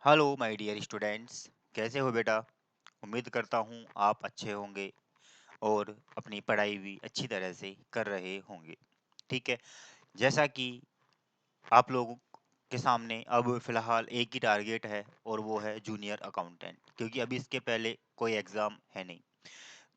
Hello my dear students, कैसे हो बेटा। उम्मीद करता हूँ आप अच्छे होंगे और अपनी पढ़ाई भी अच्छी तरह से कर रहे होंगे। ठीक है। जैसा कि आप लोगों के सामने अब फिलहाल एक ही टारगेट है और वो है जूनियर अकाउंटेंट, क्योंकि अभी इसके पहले कोई एग्ज़ाम है नहीं।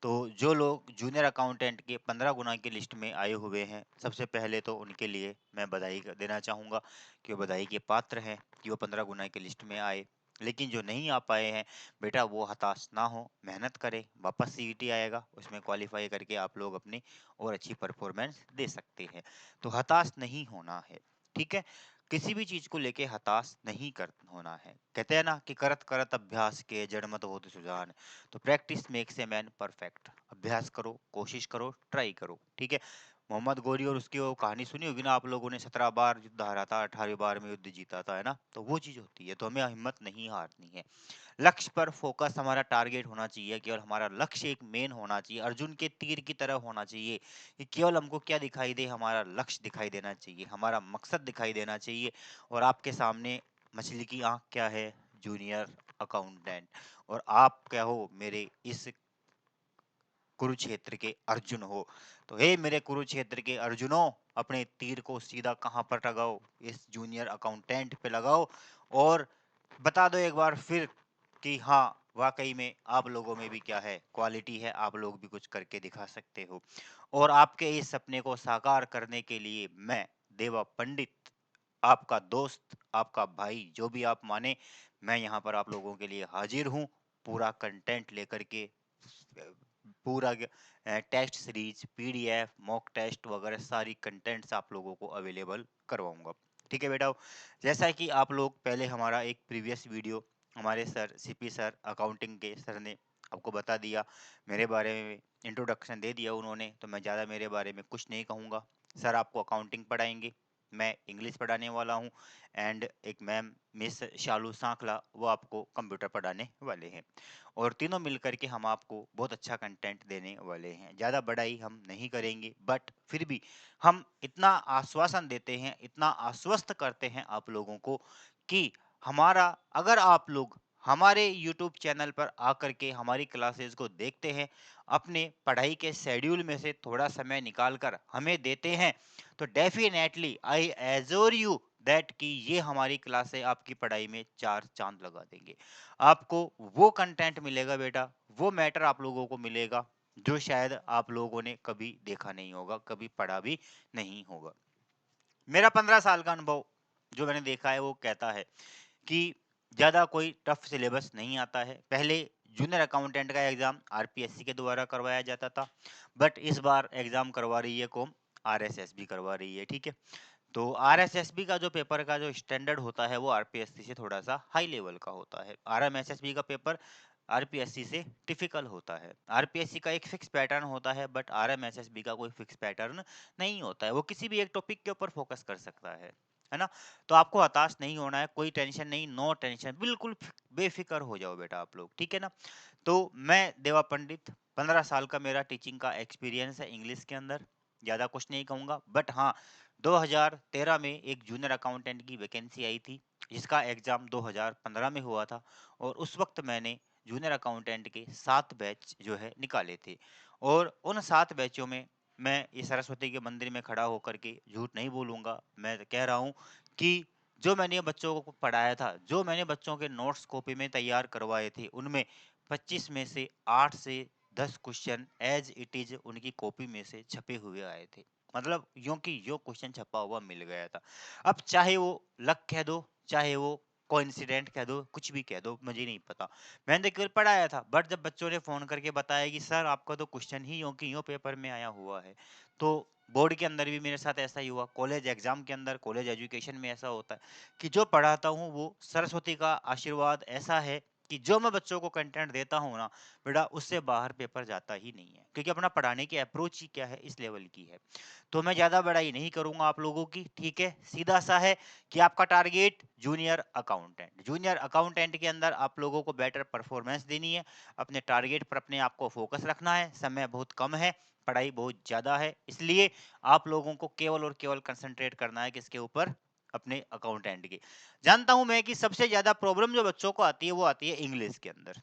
तो जो लोग जूनियर अकाउंटेंट के 15 गुना की लिस्ट में आए हुए हैं, सबसे पहले तो उनके लिए मैं बधाई देना चाहूँगा कि वो बधाई के पात्र हैं कि वो 15 गुना की लिस्ट में आए। लेकिन जो नहीं आ पाए हैं, बेटा वो हताश ना हो, मेहनत करें, वापस सीईटी आएगा, उसमें क्वालिफाई करके आप लोग अपनी और अच्छी परफॉर्मेंस दे सकते हैं। तो हताश नहीं होना है। ठीक है। किसी भी चीज को लेके हताश नहीं कर होना है। कहते हैं ना कि करत करत अभ्यास के जड़ मत होत सुजान। तो practice makes a man perfect. अभ्यास करो, कोशिश करो, ट्राई करो। ठीक है। मोहम्मद गौरी और उसकी वो कहानी सुनी होगी ना आप लोगों ने, 17 बार युद्ध हारा था, 18वीं बार में युद्ध जीता था, है ना। तो वो चीज होती है, तो हमें हिम्मत नहीं हारनी है। लक्ष्य पर फोकस हमारा टारगेट होना चाहिए, केवल हमारा लक्ष्य एक मेन होना चाहिए, अर्जुन के तीर की तरह होना चाहिए कि केवल हमको क्या दिखाई दे, हमारा लक्ष्य दिखाई देना चाहिए, हमारा मकसद दिखाई देना चाहिए। और आपके सामने मछली की आंख क्या है? Junior accountant. और आप क्या हो? मेरे इस कुरुक्षेत्र के अर्जुन हो। तो हे मेरे कुरुक्षेत्र के अर्जुनों, अपने तीर को सीधा कहां पर लगाओ? इस जूनियर अकाउंटेंट पे लगाओ। और बता दो एक बार फिर कि हाँ, वाकई में आप लोगों में भी क्या है, क्वालिटी है, आप लोग भी कुछ करके दिखा सकते हो। और आपके इस सपने को साकार करने के लिए मैं, देवा पंडित, आपका दोस्त, आपका भाई, जो भी आप माने, मैं यहाँ पर आप लोगों के लिए हाजिर हूँ, पूरा कंटेंट लेकर के, पूरा test series, PDF, mock test वगैरह सारी कंटेंट्स आप लोगों को अवेलेबल करवाऊंगा। ठीक है बेटा। जैसा कि आप लोग पहले हमारा एक प्रीवियस वीडियो, हमारे सर सीपी सर अकाउंटिंग के सर ने आपको बता दिया, मेरे बारे में इंट्रोडक्शन दे दिया उन्होंने, तो मैं ज़्यादा मेरे बारे में कुछ नहीं कहूँगा। सर आपको अकाउंटिंग पढ़ाएंगे, मैं इंग्लिश पढ़ाने वाला हूँ, एंड एक मैम मिस शालू सांखला, वो आपको कंप्यूटर पढ़ाने वाले हैं। और तीनों मिलकर के हम आपको बहुत अच्छा कंटेंट देने वाले हैं। ज़्यादा बड़ाई हम नहीं करेंगे, बट फिर भी हम इतना आश्वासन देते हैं, इतना आश्वस्त करते हैं आप लोगों को कि हमारा, अगर आप लोग हमारे YouTube चैनल पर आकर के हमारी क्लासेस को देखते हैं, अपने पढ़ाई के शेड्यूल में से थोड़ा समय निकाल कर हमें देते हैं, तो डेफिनेटली आई एजोर यू दैट कि ये हमारी क्लासें आपकी पढ़ाई में चार चांद लगा देंगे। आपको वो कंटेंट मिलेगा बेटा, वो मैटर आप लोगों को मिलेगा जो शायद आप लोगों ने कभी देखा नहीं होगा, कभी पढ़ा भी नहीं होगा। मेरा 15 साल का अनुभव जो मैंने देखा है वो कहता है कि ज़्यादा कोई टफ सिलेबस नहीं आता है। पहले जूनियर अकाउंटेंट का एग्ज़ाम आरपीएससी के द्वारा करवाया जाता था, बट इस बार एग्ज़ाम करवा रही है कौन? आरएसएसबी करवा रही है। ठीक है। तो आरएसएसबी का जो पेपर का जो स्टैंडर्ड होता है वो आरपीएससी से थोड़ा सा हाई लेवल का होता है। आरएमएसएसबी का पेपर आरपीएससी से टिपिकल होता है। आरपीएससी का एक फिक्स पैटर्न होता है, बट आरएमएसएसबी का कोई फिक्स पैटर्न नहीं होता है, वो किसी भी एक टॉपिक के ऊपर फोकस कर सकता है ना। तो आपको हताश नहीं होना है, कोई टेंशन नहीं, नो टेंशन, बिल्कुल बेफिक्र हो जाओ बेटा आप लोग। ठीक है ना। तो मैं देवा पंडित, 15 साल का मेरा टीचिंग का एक्सपीरियंस है इंग्लिश के अंदर। ज़्यादा कुछ नहीं कहूँगा, बट हाँ, 2013 में एक जूनियर अकाउंटेंट की वैकेंसी आई थी, जिसका एग्ज़ाम 2015 में हुआ था। और उस वक्त मैंने जूनियर अकाउंटेंट के 7 बैच जो है निकाले थे। और उन 7 बैचों में मैं ये सरस्वती के मंदिर में खड़ा होकर के झूठ नहीं बोलूँगा, मैं कह रहा हूँ कि जो मैंने बच्चों को पढ़ाया था, जो मैंने बच्चों के नोट्स कॉपी में तैयार करवाए थे, उनमें 25 में से 8 से 10 क्वेश्चन एज इट इज उनकी कॉपी में से छपे हुए आए थे। मतलब यूं कि यो क्वेश्चन छपा हुआ मिल गया था। अब चाहे वो लक कह दो, चाहे वो कोइंसिडेंट कह दो, कुछ भी कह दो, मुझे नहीं पता। मैंने तो केवल पढ़ाया था, बट जब बच्चों ने फोन करके बताया कि सर आपका तो क्वेश्चन ही यूं कि यूं पेपर में आया हुआ है, तो बोर्ड के अंदर भी मेरे साथ ऐसा ही हुआ, कॉलेज एग्जाम के अंदर, कॉलेज एजुकेशन में ऐसा होता है कि जो पढ़ाता हूँ वो सरस्वती का आशीर्वाद ऐसा है कि जो मैं बच्चों को कंटेंट देता हूँ ना बेटा, उससे बाहर पेपर जाता ही नहीं है, क्योंकि अपना पढ़ाने की अप्रोच ही क्या है, इस लेवल की है। तो मैं ज्यादा बड़ाई नहीं करूंगा आप लोगों की। ठीक है, सीधा सा है कि आपका target junior accountant, junior accountant के अंदर आप लोगों को बेटर परफॉर्मेंस देनी है, अपने टारगेट पर अपने आप को फोकस रखना है। समय बहुत कम है, पढ़ाई बहुत ज्यादा है, इसलिए आप लोगों को केवल और केवल कंसंट्रेट करना है किसके ऊपर? अपने अकाउंटेंट के। जानता हूं मैं कि सबसे ज्यादा प्रॉब्लम जो बच्चों को आती है वो आती है इंग्लिश के अंदर।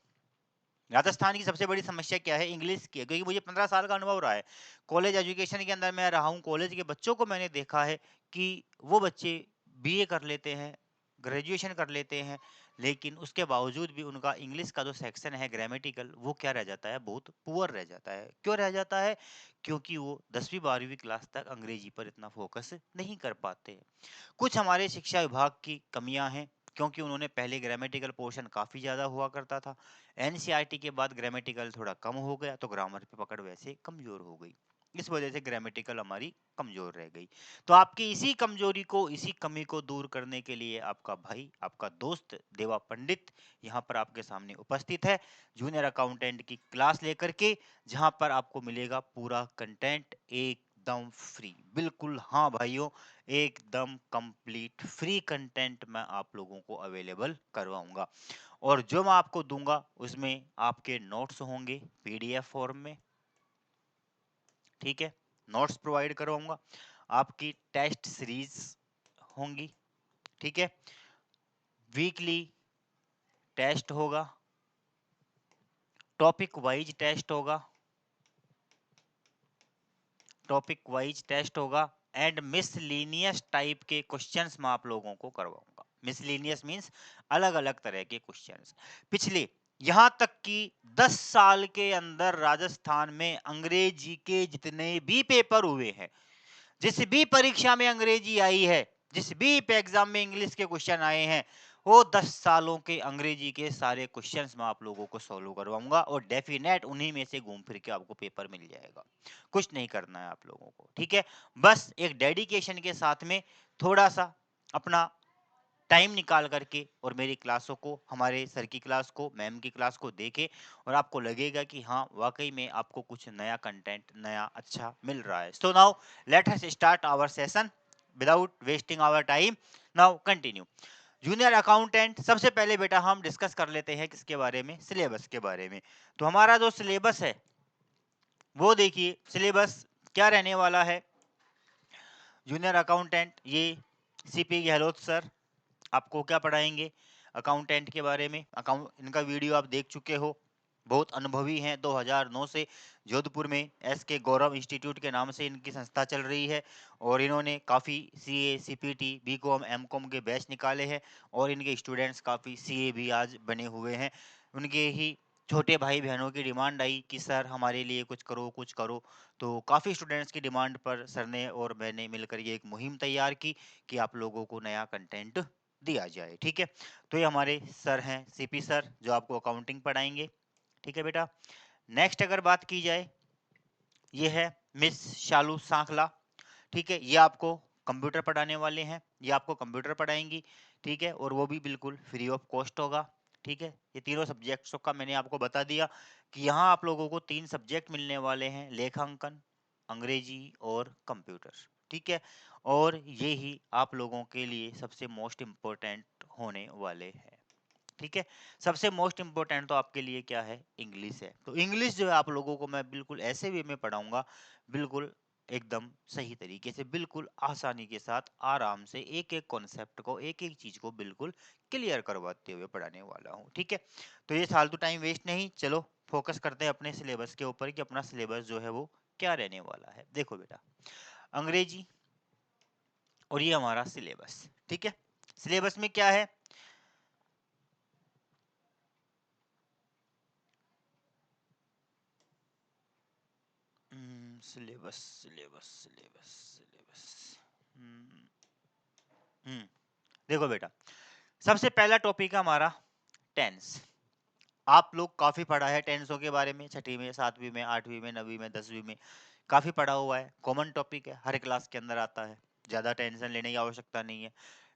राजस्थान की सबसे बड़ी समस्या क्या है? इंग्लिश की है, क्योंकि मुझे 15 साल का अनुभव रहा है कॉलेज एजुकेशन के अंदर। मैं रहा हूँ कॉलेज के बच्चों को, मैंने देखा है कि वो बच्चे बीए कर लेते हैं, ग्रेजुएशन कर लेते हैं, लेकिन उसके बावजूद भी उनका इंग्लिश का जो सेक्शन है ग्रामेटिकल, वो क्या रह जाता है? बहुत पुअर रह जाता है। क्यों रह जाता है? क्योंकि वो 10वीं 12वीं क्लास तक अंग्रेजी पर इतना फोकस नहीं कर पाते हैं। कुछ हमारे शिक्षा विभाग की कमियां हैं, क्योंकि उन्होंने पहले ग्रामेटिकल पोर्शन काफी ज्यादा हुआ करता था। एनसीईआरटी के बाद ग्रामेटिकल थोड़ा कम हो गया, तो ग्रामर पे पकड़ वैसे कमजोर हो गई। इस वजह से ग्रामेटिकल हमारी कमजोर रह गई। तो आपकी इसी कमजोरी को, इसी कमी को दूर करने के लिए आपका भाई, आपका दोस्त देवा पंडित यहाँ पर आपके सामने उपस्थित है, जूनियर अकाउंटेंट की क्लास लेकर के, जहां पर आपको मिलेगा पूरा कंटेंट एकदम फ्री। बिल्कुल हाँ भाइयों, एकदम कंप्लीट फ्री कंटेंट मैं आप लोगों को अवेलेबल करवाऊंगा। और जो मैं आपको दूंगा उसमें आपके नोट्स होंगे पीडीएफ फॉर्म में, ठीक है, नोट्स प्रोवाइड करवाऊंगा। आपकी टेस्ट सीरीज होंगी, ठीक है, वीकली टेस्ट होगा, टॉपिक वाइज टेस्ट होगा, टॉपिक वाइज टेस्ट होगा, एंड मिसलीनियस टाइप के क्वेश्चंस मैं आप लोगों को करवाऊंगा। मिसलीनियस मींस अलग अलग तरह के क्वेश्चंस। पिछले यहां तक कि 10 साल के अंदर राजस्थान में अंग्रेजी के जितने भी पेपर हुए हैं, जिस भी परीक्षा में अंग्रेजी आई है, जिस भी एग्जाम में इंग्लिश के क्वेश्चन आए हैं, वो 10 सालों के अंग्रेजी के सारे क्वेश्चंस मैं आप लोगों को सॉल्व करवाऊंगा, और डेफिनेट उन्हीं में से घूम फिर के आपको पेपर मिल जाएगा। कुछ नहीं करना है आप लोगों को, ठीक है, बस एक डेडिकेशन के साथ में थोड़ा सा अपना टाइम निकाल करके और मेरी क्लासों को, हमारे सर की क्लास को, मैम की क्लास को देखे, और आपको लगेगा कि हाँ वाकई में आपको कुछ नया कंटेंट, नया अच्छा मिल रहा है। So now let us start our session without wasting our time. Now continue. Junior accountant, सबसे पहले बेटा हम डिस्कस कर लेते हैं किसके बारे में? सिलेबस के बारे में। तो हमारा जो सिलेबस है वो देखिए, सिलेबस क्या रहने वाला है। जूनियर अकाउंटेंट, ये सीपी गहलोत सर आपको क्या पढ़ाएंगे? अकाउंटेंट के बारे में। अकाउंट, इनका वीडियो आप देख चुके हो, बहुत अनुभवी हैं। 2009 से जोधपुर में एस के गौरव इंस्टीट्यूट के नाम से इनकी संस्था चल रही है, और इन्होंने काफ़ी सीए, सीपीटी, बीकॉम, एमकॉम के बैच निकाले हैं, और इनके स्टूडेंट्स काफ़ी सीए भी आज बने हुए हैं। उनके ही छोटे भाई बहनों की डिमांड आई कि सर हमारे लिए कुछ करो, कुछ करो। तो काफ़ी स्टूडेंट्स की डिमांड पर सर ने और मैंने मिलकर ये एक मुहिम तैयार की कि आप लोगों को नया कंटेंट दिया जाए, ठीक है। तो ये हमारे सर हैं सीपी सर, जो आपको अकाउंटिंग पढ़ाएंगे, ठीक है बेटा। नेक्स्ट अगर बात की जाए, ये है मिस शालू सांखला, ठीक है, ये आपको कंप्यूटर पढ़ाने वाले हैं, ये आपको कंप्यूटर पढ़ाएंगी, ठीक है, और वो भी बिल्कुल फ्री ऑफ कॉस्ट होगा, ठीक है। ये तीनों सब्जेक्ट्स का मैंने आपको बता दिया कि यहाँ आप लोगों को 3 सब्जेक्ट मिलने वाले हैं, लेखांकन, अंग्रेजी और कंप्यूटर, ठीक है। और ये ही आप लोगों के लिए सबसे मोस्ट इम्पोर्टेंट होने वाले हैं, ठीक है। सबसे मोस्ट इम्पोर्टेंट तो आपके लिए क्या है? इंग्लिश है। तो इंग्लिश जो है आप लोगों को मैं बिल्कुल ऐसे वे में पढ़ाऊंगा, बिल्कुल एकदम सही तरीके से, बिल्कुल आसानी के साथ, आराम से एक एक कॉन्सेप्ट को, एक एक चीज को बिल्कुल क्लियर करवाते हुए पढ़ाने वाला हूँ, ठीक है। तो ये फालतू टाइम वेस्ट नहीं, चलो फोकस करते हैं अपने सिलेबस के ऊपर कि अपना सिलेबस जो है वो क्या रहने वाला है। देखो बेटा, अंग्रेजी, और ये हमारा सिलेबस, ठीक है। सिलेबस में क्या है? Syllabus, syllabus, syllabus, syllabus. हम्म हम्म, देखो बेटा, सबसे पहला टॉपिक है हमारा टेंस। आप लोग काफी पढ़ा है टेंसों के बारे में, छठी में, सातवीं में, आठवीं में, नवीं में, 10वीं में, काफी पढ़ा हुआ है, कॉमन टॉपिक है, हर क्लास के अंदर आता है, ज्यादा टेंशन लेने की आवश्यकता नहीं है।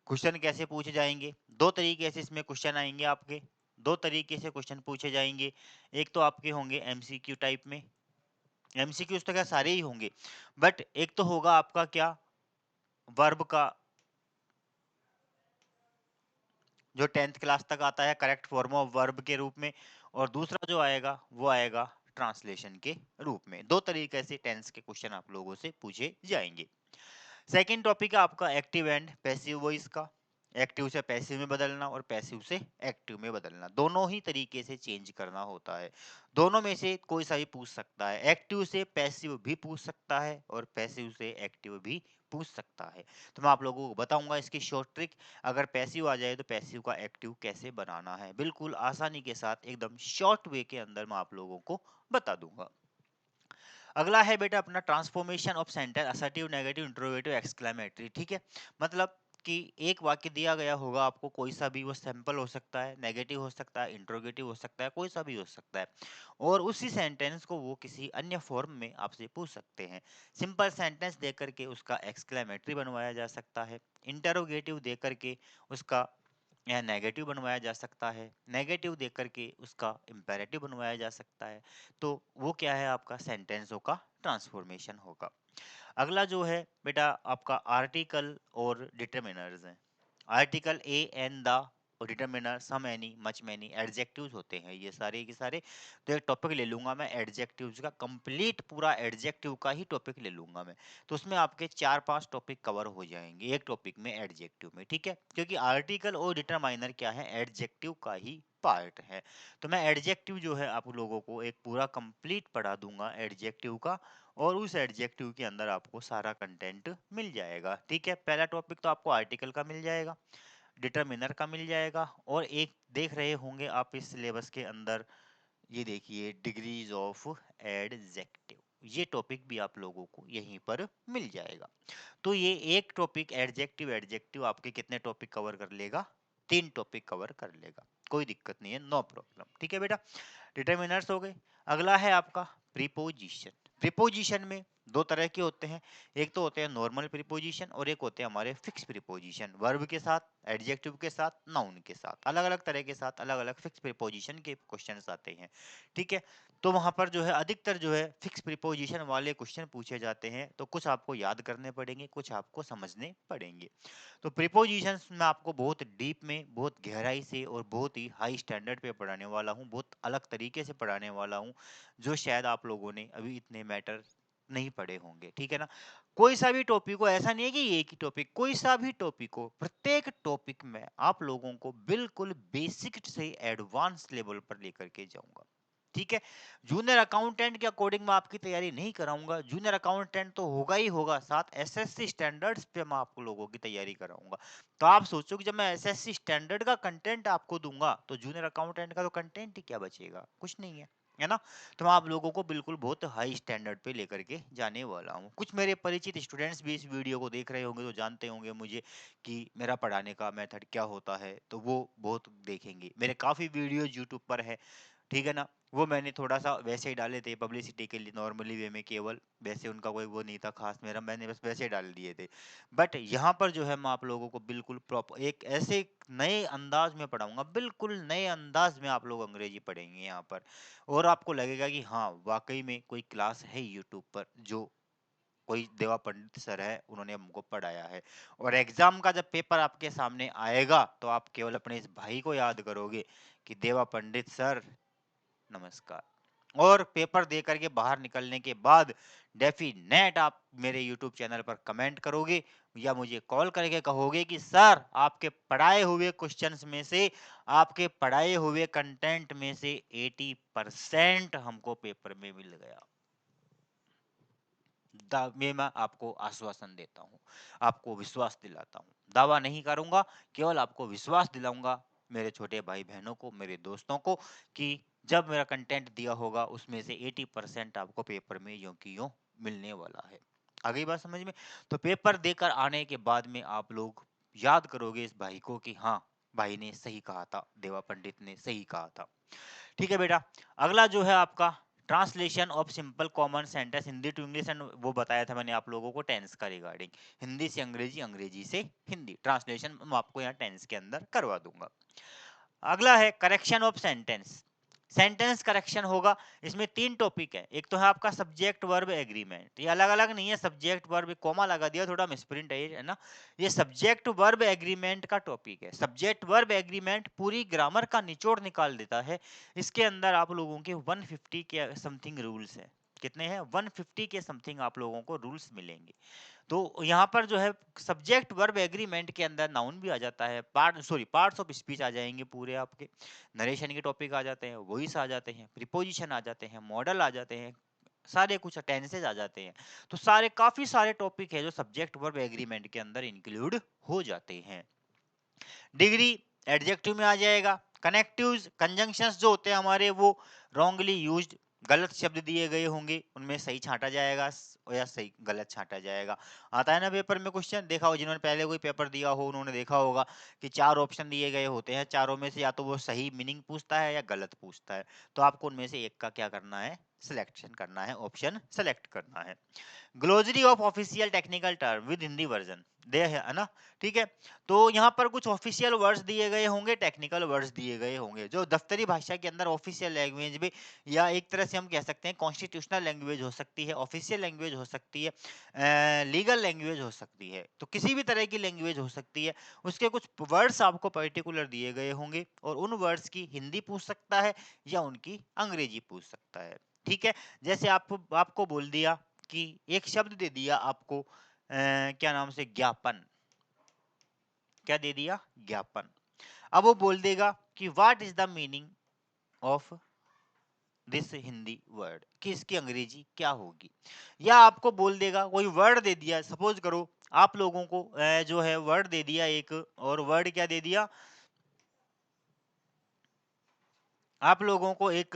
क्वेश्चन कैसे पूछे जाएंगे? दो तरीके से इसमें क्वेश्चन आएंगे आपके, दो तरीके से क्वेश्चन पूछे जाएंगे। एक तो आपके होंगे एमसीक्यू टाइप में, एमसीक्यूज तो क्या सारे ही होंगे, बट एक तो होगा आपका क्या, वर्ब का, जो 10th क्लास तक आता है करेक्ट फॉर्म ऑफ वर्ब के रूप में, और दूसरा जो आएगा वो आएगा ट्रांसलेशन के रूप में। दो तरीके से टेंस के क्वेश्चन आप लोगों से पूछे जाएंगे। सेकंड टॉपिक है आपका एक्टिव एंड पैसिव वॉइस का। एक्टिव से पैसिव में बदलना और पैसिव से एक्टिव में बदलना, दोनों ही तरीके से चेंज करना होता है। दोनों में से कोई सा भी पूछ सकता है, एक्टिव से पैसिव भी पूछ सकता है और पैसिव से एक्टिव भी पूछ सकता है। तो मैं आप लोगों को बताऊंगा इसकी शॉर्ट ट्रिक। अगर पैसिव आ जाए तो पैसिव का एक्टिव कैसे बनाना है, बिल्कुल आसानी के साथ एकदम शॉर्ट वे के अंदर मैं आप लोगों को बता दूंगा। अगला है बेटा अपना transformation of sentence, assertive, negative, interrogative, exclamatory. ठीक है, मतलब कि एक वाक्य दिया गया होगा आपको, कोई सा भी, वो सिंपल हो सकता है, नेगेटिव हो सकता है, इंट्रोगेटिव हो सकता है, कोई सा भी हो सकता है, और उसी सेंटेंस को वो किसी अन्य फॉर्म में आपसे पूछ सकते हैं। सिंपल सेंटेंस देकर के उसका एक्सक्लेमेटरी बनवाया जा सकता है, इंटरोगेटिव देकर के उसका या नेगेटिव बनवाया जा सकता है, नेगेटिव देख करके उसका इंपेरेटिव बनवाया जा सकता है। तो वो क्या है, आपका सेंटेंसों का ट्रांसफॉर्मेशन होगा। अगला जो है बेटा आपका आर्टिकल और डिटरमिनर्स है। आर्टिकल ए एन द और determiner some any much many adjectives होते हैं ये सारे के सारे। तो एक टॉपिक ले लूंगा मैं एडजेक्टिव्स का, कंप्लीट पूरा एडजेक्टिव का ही टॉपिक ले लूंगा मैं। तो उसमें आपके 4-5 टॉपिक कवर हो जाएंगे एक टॉपिक में एडजेक्टिव में, ठीक है, क्योंकि आर्टिकल और डिटरमाइनर क्या है, एडजेक्टिव का ही पार्ट है। तो मैं एडजेक्टिव जो है आप लोगों को एक पूरा कंप्लीट पढ़ा दूंगा एडजेक्टिव का, और उस एडजेक्टिव के अंदर आपको सारा कंटेंट मिल जाएगा। ठीक है, पहला टॉपिक तो आपको आर्टिकल का मिल जाएगा, डिटरमिनर का मिल जाएगा, और एक देख रहे होंगे आप इस सिलेबस के अंदर, ये देखिए डिग्रीज ऑफ एडजेक्टिव, ये टॉपिक भी आप लोगों को यहीं पर मिल जाएगा। तो ये एक टॉपिक एडजेक्टिव एडजेक्टिव आपके कितने टॉपिक कवर कर लेगा, 3 टॉपिक कवर कर लेगा, कोई दिक्कत नहीं है, नो प्रॉब्लम। ठीक है बेटा, डिटरमिनर्स हो गए। अगला है आपका प्रीपोजिशन। प्रीपोजिशन में दो तरह के होते हैं, एक तो होते हैं नॉर्मल प्रीपोजिशन और एक होते हैं हमारे फिक्स प्रीपोजिशन, वर्ब के साथ, एडजेक्टिव के साथ, नाउन के साथ, अलग अलग तरह के साथ अलग अलग फिक्स प्रीपोजिशन के क्वेश्चंस आते हैं। ठीक है, तो वहां पर जो है अधिकतर जो है फिक्स प्रीपोजिशन वाले क्वेश्चन पूछे जाते हैं, तो कुछ आपको याद करने पड़ेंगे, कुछ आपको समझने पड़ेंगे। तो प्रीपोजिशंस में आपको बहुत डीप में, बहुत गहराई से और बहुत ही हाई स्टैंडर्ड पे पढ़ाने वाला हूँ, बहुत अलग तरीके से पढ़ाने वाला हूँ, जो शायद आप लोगों ने अभी इतने मैटर नहीं पढ़े होंगे। ठीक है ना, कोई सा भी टॉपिक हो, ऐसा नहीं है कि एक ही टॉपिक, कोई सा भी टॉपिक हो, प्रत्येक टॉपिक में आप लोगों को बिल्कुल बेसिक से एडवांस लेवल पर लेकर के जाऊंगा। ठीक है, जूनियर अकाउंटेंट के अकॉर्डिंग मैं आपकी तैयारी नहीं कराऊंगा, जूनियर अकाउंटेंट तो होगा ही होगा, साथ एसएससी स्टैंडर्ड्स पे मैं आप लोगों की तैयारी कराऊंगा। तो आप सोचो कि जब मैं एसएससी स्टैंडर्ड का कंटेंट आपको दूंगा तो जूनियर अकाउंटेंट का तो कंटेंट ही क्या बचेगा, कुछ नहीं है, है ना। तो मैं आप लोगों को बिल्कुल बहुत हाई स्टैंडर्ड पे लेकर के जाने वाला हूँ। कुछ मेरे परिचित स्टूडेंट्स भी इस वीडियो को देख रहे होंगे तो जानते होंगे मुझे कि मेरा पढ़ाने का मेथड क्या होता है, तो वो बहुत देखेंगे, मेरे काफी वीडियो यूट्यूब पर है। ठीक है ना, वो मैंने थोड़ा सा वैसे ही डाले थे पब्लिसिटी के लिए, नॉर्मली वे में, केवल वैसे उनका कोई वो नहीं था खास, मेरा मैंने बस वैसे ही डाल दिए थे। बट यहाँ पर जो है मैं आप लोगों को बिल्कुल प्रॉपर एक ऐसे नए अंदाज में पढ़ाऊंगा, बिल्कुल नए अंदाज में आप लोग अंग्रेजी पढ़ेंगे यहाँ पर, और आपको लगेगा कि हाँ वाकई में कोई क्लास है यूट्यूब पर, जो कोई देवा पंडित सर है उन्होंने हमको पढ़ाया है। और एग्जाम का जब पेपर आपके सामने आएगा तो आप केवल अपने इस भाई को याद करोगे कि देवा पंडित सर नमस्कार। और पेपर दे करके बाहर निकलने के बाद डेफिनेट आप मेरे यूट्यूब चैनल पर कमेंट करोगे या मुझे कॉल करके कहोगे कि सर आपके पढ़ाए हुए क्वेश्चंस में से, आपके पढ़ाए हुए कंटेंट में से 80% हमको पेपर में मिल गया। में मैं आपको आश्वासन देता हूँ, आपको विश्वास दिलाता हूँ, दावा नहीं करूंगा, केवल आपको विश्वास दिलाऊंगा, मेरे छोटे भाई बहनों को, मेरे दोस्तों को, कि जब मेरा कंटेंट दिया होगा उसमें से 80% आपको पेपर में यूं की यूं मिलने वाला है। आ गई बात समझ में। तो पेपर देकर आने के बाद में आप लोग याद करोगे इस भाई को कि हाँ भाई ने सही कहा था, देवा पंडित ने सही कहा था। ठीक है बेटा, अगला जो है आपका translation of simple common sentence Hindi to English, and वो बताया था मैंने आप लोगों को टेंस का रिगार्डिंग, हिंदी से अंग्रेजी, अंग्रेजी से हिंदी, ट्रांसलेशन मैं आपको यहाँ टेंस के अंदर करवा दूंगा। अगला है correction of sentence. Sentence correction होगा, इसमें 3 टॉपिक है, एक तो है आपका सब्जेक्ट वर्ब एग्रीमेंट, ये अलग अलग नहीं है, सब्जेक्ट वर्ब कॉमा लगा दिया, थोड़ा मिसप्रिंट है ये, है ना। ये सब्जेक्ट वर्ब एग्रीमेंट का टॉपिक है। सब्जेक्ट वर्ब एग्रीमेंट पूरी ग्रामर का निचोड़ निकाल देता है। इसके अंदर आप लोगों के 150 के समथिंग रूल्स है, कितने हैं, 150 के समथिंग आप लोगों को रूल्स मिलेंगे। तो यहाँ पर जो है सब्जेक्ट वर्ब एग्रीमेंट के अंदर नाउन भी आ जाता है, पार्ट्स ऑफ स्पीच आ जाएंगे पूरे आपके, नरेशन के टॉपिक आ जाते हैं, वॉइस आ जाते हैं, प्रीपोजिशन आ जाते हैं, मॉडल आ जाते हैं, सारे कुछ टेंसेज आ जाते हैं। तो सारे काफी सारे टॉपिक है जो सब्जेक्ट वर्ब एग्रीमेंट के अंदर इंक्लूड हो जाते हैं। डिग्री एडजेक्टिव में आ जाएगा। कनेक्टिव्स कंजंक्शंस जो होते हैं हमारे वो रॉन्गली यूज्ड, गलत शब्द दिए गए होंगे उनमें सही छांटा जाएगा या सही गलत छांटा जाएगा। आता है ना पेपर में क्वेश्चन, देखा हो जिन्होंने पहले कोई पेपर दिया हो उन्होंने देखा होगा कि 4 ऑप्शन दिए गए होते हैं, चारों में से या तो वो सही मीनिंग पूछता है या गलत पूछता है, तो आपको उनमें से एक का क्या करना है, सिलेक्शन करना है, ऑप्शन सेलेक्ट करना है। Glossary of official technical term with Hindi version दे है ना, ठीक है। तो यहाँ पर कुछ ऑफिशियल वर्ड्स दिए गए होंगे, टेक्निकल वर्ड्स दिए गए होंगे जो दफ्तरी भाषा के अंदर ऑफिशियल लैंग्वेज में, या एक तरह से हम कह सकते हैं कॉन्स्टिट्यूशनल लैंग्वेज हो सकती है, ऑफिशियल लैंग्वेज हो सकती है, लीगल लैंग्वेज हो सकती है, तो किसी भी तरह की लैंग्वेज हो सकती है। उसके कुछ वर्ड्स आपको पर्टिकुलर दिए गए होंगे और उन वर्ड्स की हिंदी पूछ सकता है या उनकी अंग्रेजी पूछ सकता है, ठीक है। जैसे आपको बोल दिया कि एक शब्द दे दिया आपको, क्या नाम से, ज्ञापन, क्या दे दिया, ज्ञापन। अब वो बोल देगा कि what is the meaning of this Hindi word, कि इसकी अंग्रेजी क्या होगी। या आपको बोल देगा कोई वर्ड दे दिया, सपोज करो आप लोगों को जो है वर्ड दे दिया एक, और वर्ड क्या दे दिया, आप लोगों को एक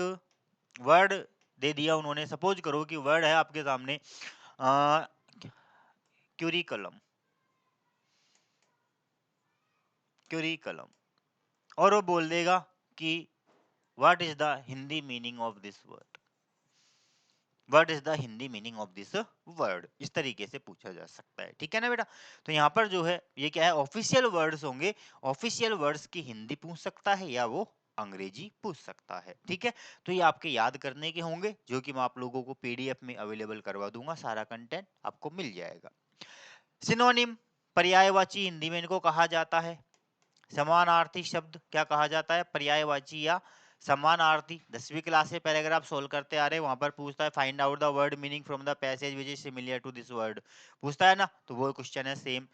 वर्ड दे दिया उन्होंने, सपोज करो कि वर्ड है आपके सामने क्यूरिकलम, क्यूरिकलम, और वो बोल देगा कि what is the Hindi meaning of this word, what is the Hindi meaning of this word, इस तरीके से पूछा जा सकता है, ठीक है ना बेटा। तो यहाँ पर जो है ये क्या है, ऑफिशियल वर्ड्स होंगे, ऑफिशियल वर्ड्स की हिंदी पूछ सकता है या वो अंग्रेजी पूछ सकता है, ठीक है। तो ये आपके याद करने के होंगे, जो कि मैं आप लोगों को पीडीएफ में अवेलेबल करवा दूंगा, सारा कंटेंट आपको मिल जाएगा। सिनोनिम, पर्यायवाची हिंदी में इनको कहा जाता है। समानार्थी शब्द क्या कहा जाता है, पर्यायवाची या समानार्थी। 10वीं क्लास से पैराग्राफ सोल्व करते आ रहे हैं, वहां पर पूछता है find out the word meaning from the passage which is similar to this word, पूछता है ना, तो वो क्वेश्चन है सेम।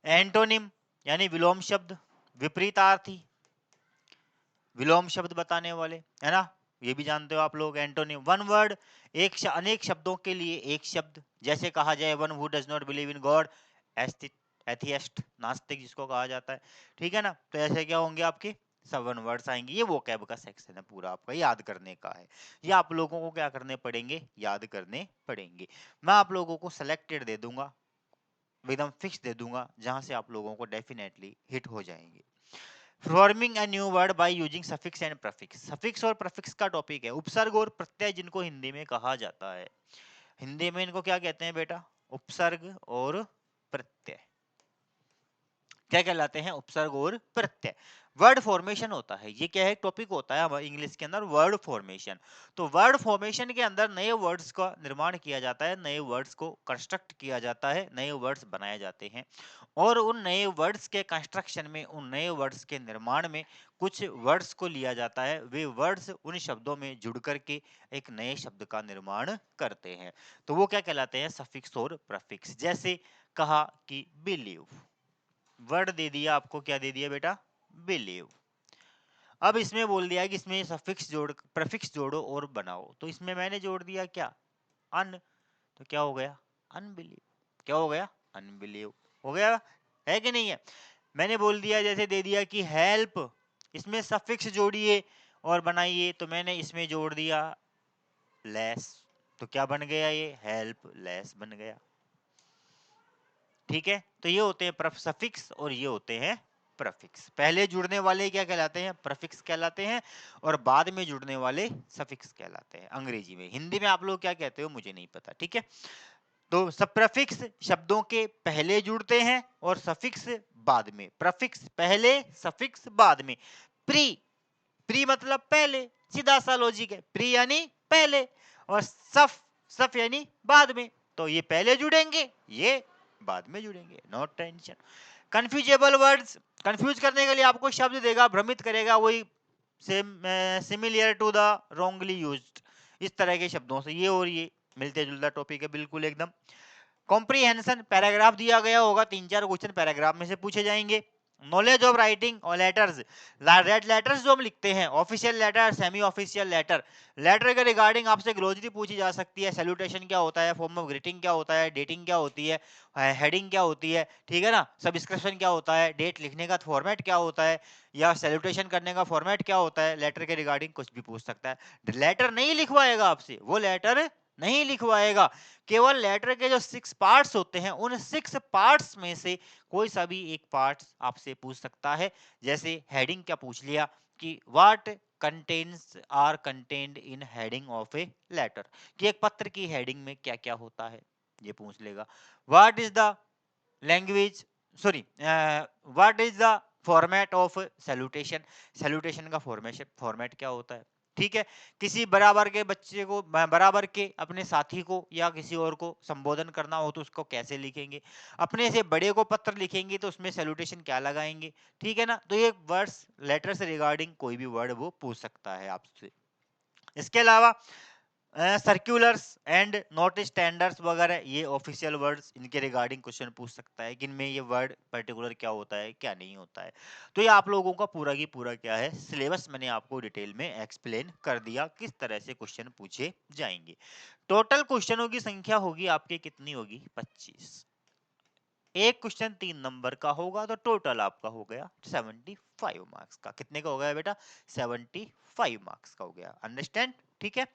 एंटोनिम यानी विलोम शब्द, विपरीतार्थी, विलोम शब्द बताने वाले, है ना, ये भी जानते हो आप लोग। एंटोनिम, वन वर्ड, अनेक शब्दों के लिए एक शब्द, जैसे कहा जाए one who does not believe in God, atheist, नास्तिक जिसको कहा जाता है, ठीक है ना। तो ऐसे क्या होंगे आपके 7 वर्ड्स आएंगे। ये वोकैब का सेक्शन है पूरा आपका, याद करने का है। ये आप लोगों को क्या करने पड़ेंगे, याद करने पड़ेंगे। मैं आप लोगों को सेलेक्टेड दे दूंगा, एकदम फिक्स दे दूंगा, जहां से आप लोगों को डेफिनेटली हिट हो जाएंगे। Forming a new word by using suffix and prefix, suffix और प्रफिक्स का टॉपिक है। उपसर्ग और प्रत्यय जिनको हिंदी में कहा जाता है, हिंदी में इनको क्या कहते हैं बेटा, उपसर्ग और प्रत्यय, क्या कहलाते हैं, उपसर्ग और प्रत्यय। वर्ड फॉर्मेशन होता है, ये क्या है, टॉपिक होता है हमारे इंग्लिश के अंदर, वर्ड फॉर्मेशन। तो वर्ड फॉर्मेशन के अंदर नए वर्ड्स का निर्माण किया जाता है, नए वर्ड्स को कंस्ट्रक्ट किया जाता है, नए वर्ड्स बनाए जाते हैं, और उन नए वर्ड्स के कंस्ट्रक्शन में, उन नए वर्ड्स के निर्माण में कुछ वर्ड्स को लिया जाता है, वे वर्ड्स उन शब्दों में जुड़ करके एक नए शब्द का निर्माण करते हैं। तो वो क्या कहलाते हैं, सफिक्स और प्रफिक्स। जैसे कहा कि बिलीव, वर्ड दे दिया आपको, क्या दे दिया बेटा, बिलीव। अब इसमें बोल दिया कि इसमें सफिक्स जोड़, प्रीफिक्स जोड़ो और बनाओ, तो इसमें मैंने जोड़ दिया क्या, अन, तो क्या हो गया, अनबिलीव, क्या हो गया, अनबिलीव, हो गया, है कि नहीं है। मैंने बोल दिया, जैसे दे दिया कि हेल्प, इसमें सफिक्स जोड़िए और बनाइए, तो मैंने इसमें जोड़ दिया लेस, तो क्या बन गया, ये हेल्प लेस बन गया, ठीक है। तो ये होते हैं सफिक्स और ये होते हैं प्रफिक्स। पहले जुड़ने वाले क्या कहलाते हैं, प्रफिक्स कहलाते हैं, और बाद में जुड़ने वाले सफिक्स कहलाते हैं अंग्रेजी में। हिंदी में आप लोग क्या कहते हो मुझे नहीं पता, ठीक है। तो सब प्रफिक्स शब्दों के पहले जुड़ते हैं और सफिक्स बाद में, प्रफिक्स पहले, सफिक्स बाद में। प्री, प्री मतलब पहले, सीधा सा लॉजिक है, प्री यानी पहले, और सफ, सफ यानी बाद में, तो ये पहले जुड़ेंगे, ये बाद में जुड़ेंगे, no tension. Confusable words, confuse करने के लिए आपको शब्द देगा, भ्रमित करेगा, वही similar to the wrongly used, इस तरह के शब्दों से, ये और ये मिलते जुलता टॉपिक है बिल्कुल एकदम। कॉम्प्रीहेंशन पैराग्राफ दिया गया होगा, 3-4 क्वेश्चन पैराग्राफ में से पूछे जाएंगे। नॉलेज ऑफ राइटिंग और लेटर्स, रेड लेटर्स जो हम लिखते हैं, official letter, semi official letter, letter के रिगार्डिंग आपसे ग्लोसरी पूछी जा सकती है। सैल्यूटेशन क्या होता है, फॉर्म ऑफ ग्रीटिंग क्या होता है, डेटिंग क्या होती है, हेडिंग क्या होती है, ठीक है ना, सब्सक्रिप्शन क्या होता है, डेट लिखने का फॉर्मेट क्या होता है, या सैल्यूटेशन करने का फॉर्मेट क्या होता है, लेटर के रिगार्डिंग कुछ भी पूछ सकता है। लेटर नहीं लिखवाएगा आपसे, वो लेटर नहीं लिखवाएगा, केवल लेटर के जो 6 पार्ट्स होते हैं उन 6 पार्ट्स में से कोई सा भी एक पार्ट आपसे पूछ सकता है। जैसे हेडिंग क्या पूछ लिया कि what contents are contained in heading of a letter, कि एक पत्र की हेडिंग में क्या क्या होता है, ये पूछ लेगा। What is the language, sorry, what is the format of salutation, salutation का फॉर्मेट क्या होता है, ठीक है। किसी बराबर के बच्चे को, बराबर के अपने साथी को या किसी और को संबोधन करना हो तो उसको कैसे लिखेंगे, अपने से बड़े को पत्र लिखेंगे तो उसमें सैल्यूटेशन क्या लगाएंगे, ठीक है ना। तो ये वर्ड्स, लेटर से रिगार्डिंग कोई भी वर्ड वो पूछ सकता है आपसे। इसके अलावा सर्क्यूलर्स एंड नोटिस स्टैंडर्ड्स वगैरह, ये ऑफिशियल वर्ड्स, इनके रिगार्डिंग क्वेश्चन पूछ सकता है कि इनमें ये वर्ड पर्टिकुलर क्या होता है, क्या नहीं होता है। तो ये आप लोगों का पूरा की पूरा क्या है, सिलेबस मैंने आपको डिटेल में एक्सप्लेन कर दिया किस तरह से क्वेश्चन पूछे जाएंगे। टोटल क्वेश्चनों की संख्या होगी आपके, कितनी होगी, 25। एक क्वेश्चन 3 नंबर का होगा तो टोटल आपका हो गया 75 मार्क्स का। कितने का हो गया बेटा, 75 मार्क्स का हो गया। अंडरस्टैंड, ठीक है,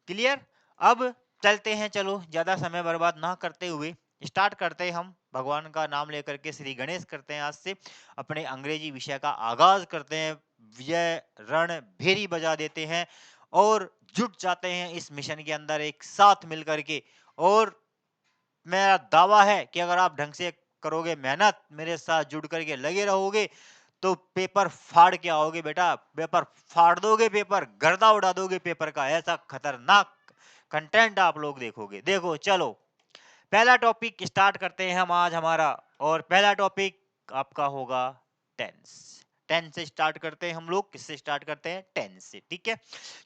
क्लियर। अब चलते हैं, चलो ज्यादा समय बर्बाद ना करते हुए स्टार्ट करते हैं। हम भगवान का नाम लेकर के श्री गणेश करते हैं, आज से अपने अंग्रेजी विषय का आगाज करते हैं, विजय रण भेरी बजा देते हैं और जुट जाते हैं इस मिशन के अंदर एक साथ मिलकर के। और मेरा दावा है कि अगर आप ढंग से करोगे मेहनत, मेरे साथ जुड़ करके लगे रहोगे, तो पेपर फाड़ के आओगे बेटा, पेपर फाड़ दोगे, पेपर गर्दा उड़ा दोगे पेपर का, ऐसा खतरनाक कंटेंट आप लोग देखोगे। देखो चलो, पहला टॉपिक स्टार्ट करते हैं हम आज हमारा, और पहला टॉपिक आपका होगा टेंस। टेंस से स्टार्ट करते हैं हम लोग, किससे स्टार्ट करते हैं, टेंस से, ठीक है।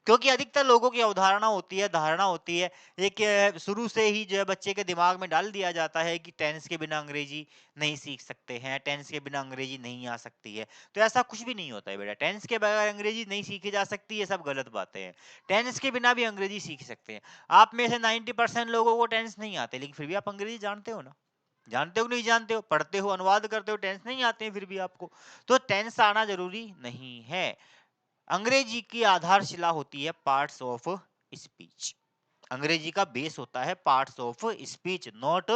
क्योंकि अधिकतर लोगों की अवधारणा होती है, धारणा होती है, एक शुरू से ही जो है बच्चे के दिमाग में डाल दिया जाता है कि टेंस के बिना अंग्रेजी नहीं सीख सकते हैं, टेंस के बिना अंग्रेजी नहीं आ सकती है। तो ऐसा कुछ भी नहीं होता है बेटा, टेंस के बगैर अंग्रेजी नहीं सीखी जा सकती, ये सब गलत बातें हैं। टेंस के बिना भी अंग्रेजी सीख सकते हैं। आप में से 90% लोगों को टेंस नहीं आते, लेकिन फिर भी आप अंग्रेजी जानते हो ना, जानते हो नहीं जानते हो, पढ़ते हो, अनुवाद करते हो, टेंस नहीं आते हैं फिर भी आपको। तो टेंस आना जरूरी नहीं है। अंग्रेजी की आधारशिला होती है पार्ट्स ऑफ स्पीच। अंग्रेजी का बेस होता है parts of speech, not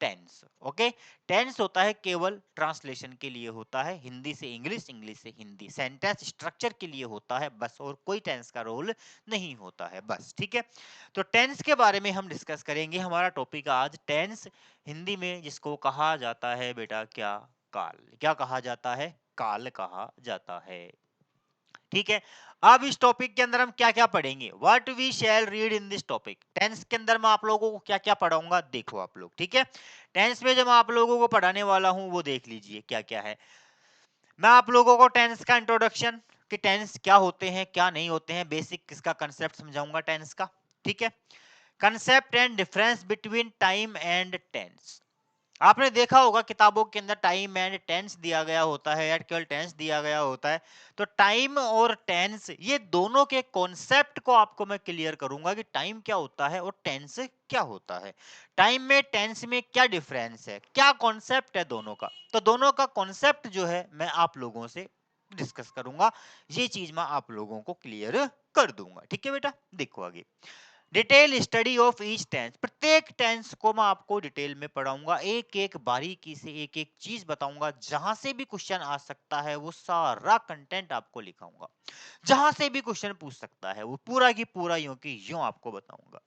tense. Okay, tense होता है केवल ट्रांसलेशन के लिए होता है, हिंदी से इंग्लिश, इंग्लिश से हिंदी, सेंटेंस स्ट्रक्चर के लिए होता है बस, और कोई टेंस का रोल नहीं होता है बस, ठीक है। तो टेंस के बारे में हम डिस्कस करेंगे। हमारा टॉपिक आज टेंस, हिंदी में जिसको कहा जाता है बेटा क्या, काल। क्या कहा जाता है, काल कहा जाता है, ठीक है। अब इस टॉपिक के अंदर हम क्या क्या पढ़ेंगे, what we shall read in this topic. Tense के अंदर मैं आप लोगों को क्या क्या पढ़ाऊंगा, देखो आप लोग, ठीक है। टेंस में जो मैं आप लोगों को पढ़ाने वाला हूं वो देख लीजिए क्या क्या है। मैं आप लोगों को टेंस का इंट्रोडक्शन, कि टेंस क्या होते हैं क्या नहीं होते हैं, बेसिक इसका कंसेप्ट समझाऊंगा टेंस का, ठीक है। Concept and difference between time and tense. आपने देखा होगा किताबों के अंदर टाइम एंड टेंस दिया गया होता है, या केवल टेंस दिया गया होता है। तो टाइम और टेंस, ये दोनों के कॉन्सेप्ट को आपको मैं क्लियर करूंगा कि टाइम क्या होता है और टेंस क्या होता है, टाइम में टेंस में क्या डिफरेंस है, क्या कॉन्सेप्ट है दोनों का। तो दोनों का कॉन्सेप्ट जो है मैं आप लोगों से डिस्कस करूंगा, ये चीज मैं आप लोगों को क्लियर कर दूंगा, ठीक है बेटा। देखो आगे, detail study of each tense, प्रत्येक टेंस को मैं आपको डिटेल में पढ़ाऊंगा, एक एक बारीकी से एक एक चीज बताऊंगा, जहां से भी क्वेश्चन आ सकता है वो सारा कंटेंट आपको लिखाऊंगा, जहां से भी क्वेश्चन पूछ सकता है वो पूरा की पूरा यूं की यूं आपको बताऊंगा।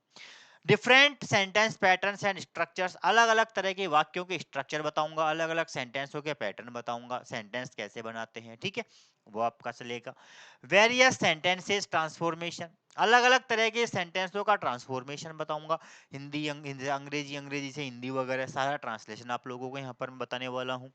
Different sentence patterns and structures, अलग अलग तरह के वाक्यों के स्ट्रक्चर बताऊंगा, अलग अलग सेंटेंसों के पैटर्न बताऊंगा, सेंटेंस कैसे बनाते हैं, ठीक है, वो आपका चलेगा। वेरियस सेंटेंसेस ट्रांसफॉर्मेशन, अलग अलग तरह के सेंटेंसों का ट्रांसफॉर्मेशन बताऊंगा, हिंदी अंग्रेजी, अंग्रेजी से हिंदी वगैरह सारा ट्रांसलेशन आप लोगों को यहाँ पर मैं बताने वाला हूँ।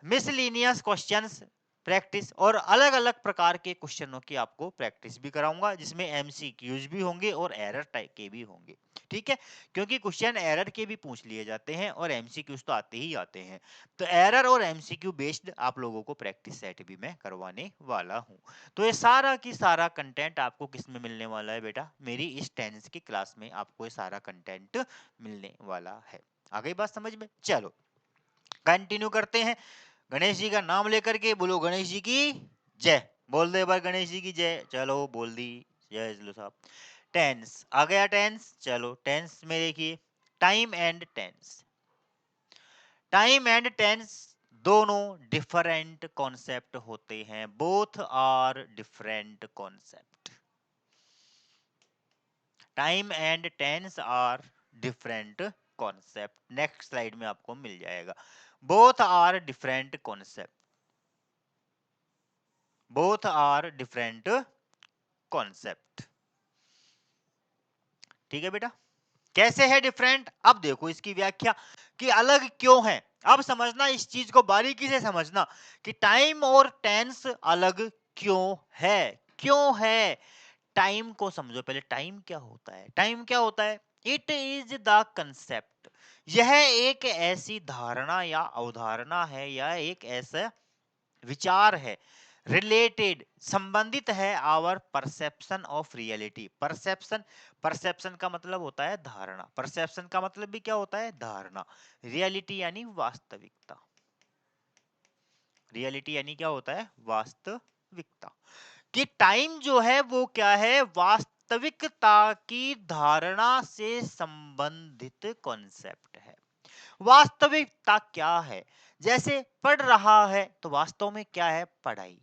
मिसलिनियस क्वेश्चंस प्रैक्टिस, और अलग अलग प्रकार के क्वेश्चनों की आपको प्रैक्टिस भी कराऊंगा, जिसमें एमसीक्यूज भी होंगे और एरर टाइप के भी होंगे, ठीक है, क्योंकि क्वेश्चन एरर के भी पूछ लिए जाते हैं और एमसीक्यूज तो आते ही आते हैं। तो एरर और एमसीक्यू बेस्ड आप लोगों को प्रैक्टिस सेट भी मैं करवाने वाला हूं। तो ये सारा की सारा कंटेंट आपको किस में मिलने वाला है बेटा, मेरी इस टेंस की क्लास में आपको ये सारा कंटेंट मिलने वाला है। आ गई बात समझ में? चलो कंटिन्यू करते हैं। गणेश जी का नाम लेकर के बोलो गणेश जी की जय। बोल दो एक बार गणेश जी की जय। चलो बोल दी जय लो साहब। टेंस आ गया। टेंस, चलो टेंस में देखिए time and tense. Time and tense दोनों डिफरेंट कॉन्सेप्ट होते हैं, both are different concept. Time and tense are different concept, next slide में आपको मिल जाएगा। Both are different concept, both are different concept. ठीक है बेटा, कैसे है डिफरेंट? अब देखो इसकी व्याख्या कि अलग क्यों है। अब समझना, इस चीज को बारीकी से समझना कि टाइम और टेंस अलग क्यों है। क्यों है? टाइम को समझो पहले। टाइम क्या होता है? टाइम क्या होता है? It is the concept. यह एक ऐसी धारणा या अवधारणा है या एक ऐसा विचार है, रिलेटेड संबंधित है our perception of reality. Perception, perception का मतलब होता है धारणा, परसेप्शन का मतलब भी क्या होता है? धारणा। रियलिटी यानी वास्तविकता, रियलिटी यानी क्या होता है? वास्तविकता। कि टाइम जो है वो क्या है? वास्तविकता की धारणा से संबंधित कॉन्सेप्ट है। वास्तविकता क्या है? जैसे पढ़ रहा है तो वास्तव में क्या है? पढ़ाई।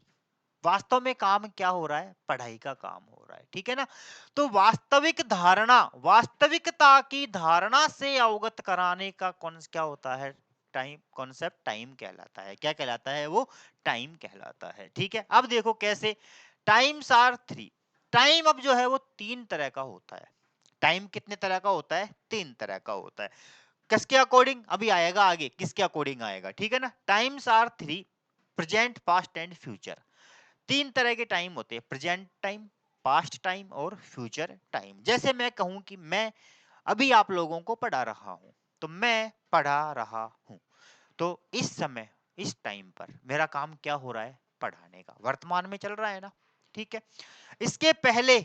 वास्तव में काम क्या हो रहा है? पढ़ाई का काम हो रहा है। ठीक है ना? तो वास्तविक धारणा, वास्तविकता की धारणा से अवगत कराने का कौन क्या होता है? टाइम, कॉन्सेप्ट टाइम कहलाता है। क्या कहलाता है वो? टाइम कहलाता है। ठीक है, अब देखो कैसे। Times are three. टाइम अब जो है वो तीन तरह का होता है। टाइम कितने तरह का होता है? तीन तरह का होता है। किसके अकॉर्डिंग? अभी आएगा आगे किसके अकॉर्डिंग आएगा। ठीक है ना? Times are three, present, past and future. तीन तरह के टाइम होते हैं, प्रेजेंट टाइम, पास्ट टाइम और फ्यूचर टाइम। जैसे मैं कहूं कि मैं अभी आप लोगों को पढ़ा रहा हूं, तो मैं पढ़ा रहा हूं। तो इस समय, इस टाइम पर मेरा काम क्या हो रहा है? पढ़ाने का। वर्तमान में चल रहा है ना? ठीक है। इसके पहले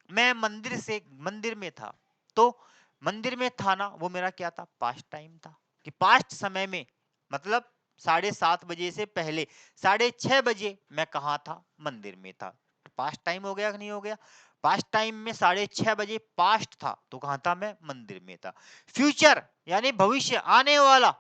मैं मंदिर में था, तो मंदिर में था ना, वो मेरा क्या था? पास्ट टाइम था। कि पास्ट समय में मतलब 7:30 बजे से पहले 6:30 बजे मैं कहा था? मंदिर में था। तो पास्ट टाइम हो गया कि नहीं हो गया? पास्ट टाइम में 6:30 बजे पास्ट था, तो कहा था? मैं मंदिर में था। फ्यूचर यानी भविष्य, आने वाला,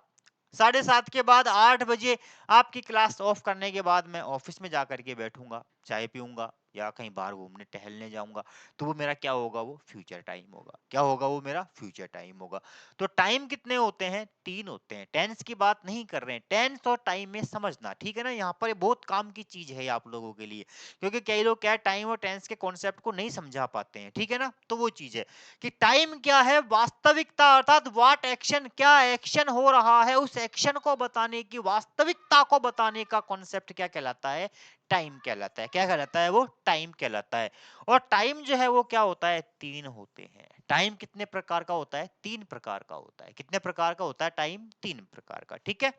7:30 के बाद 8 बजे आपकी क्लास ऑफ करने के बाद मैं ऑफिस में जाकर के बैठूंगा, चाय पीऊंगा या कहीं बाहर घूमने टहलने जाऊंगा, तो वो मेरा क्या होगा? वो फ्यूचर टाइम होगा। क्या होगा? वो मेरा फ्यूचर टाइम होगा। तो टाइम कितने होते हैं? तीन होते हैं। टेंस की बात नहीं कर रहे हैं, टेंस और टाइम में समझना। ठीक है ना? यहाँ पर बहुत काम की चीज है आप लोगों के लिए, क्योंकि कई लोग क्या टाइम और टेंस के कॉन्सेप्ट को नहीं समझा पाते हैं। ठीक है ना? तो वो चीज है कि टाइम क्या है? वास्तविकता, अर्थात व्हाट एक्शन, क्या एक्शन हो रहा है, उस एक्शन को बताने की, वास्तविकता को बताने का कॉन्सेप्ट क्या कहलाता है? टाइम कहलाता है। क्या कहलाता है? वो टाइम कहलाता है। और टाइम जो है वो क्या होता है? तीन होते हैं। टाइम कितने प्रकार का होता है? तीन प्रकार का होता है। कितने प्रकार का होता है टाइम? तीन प्रकार का। ठीक है।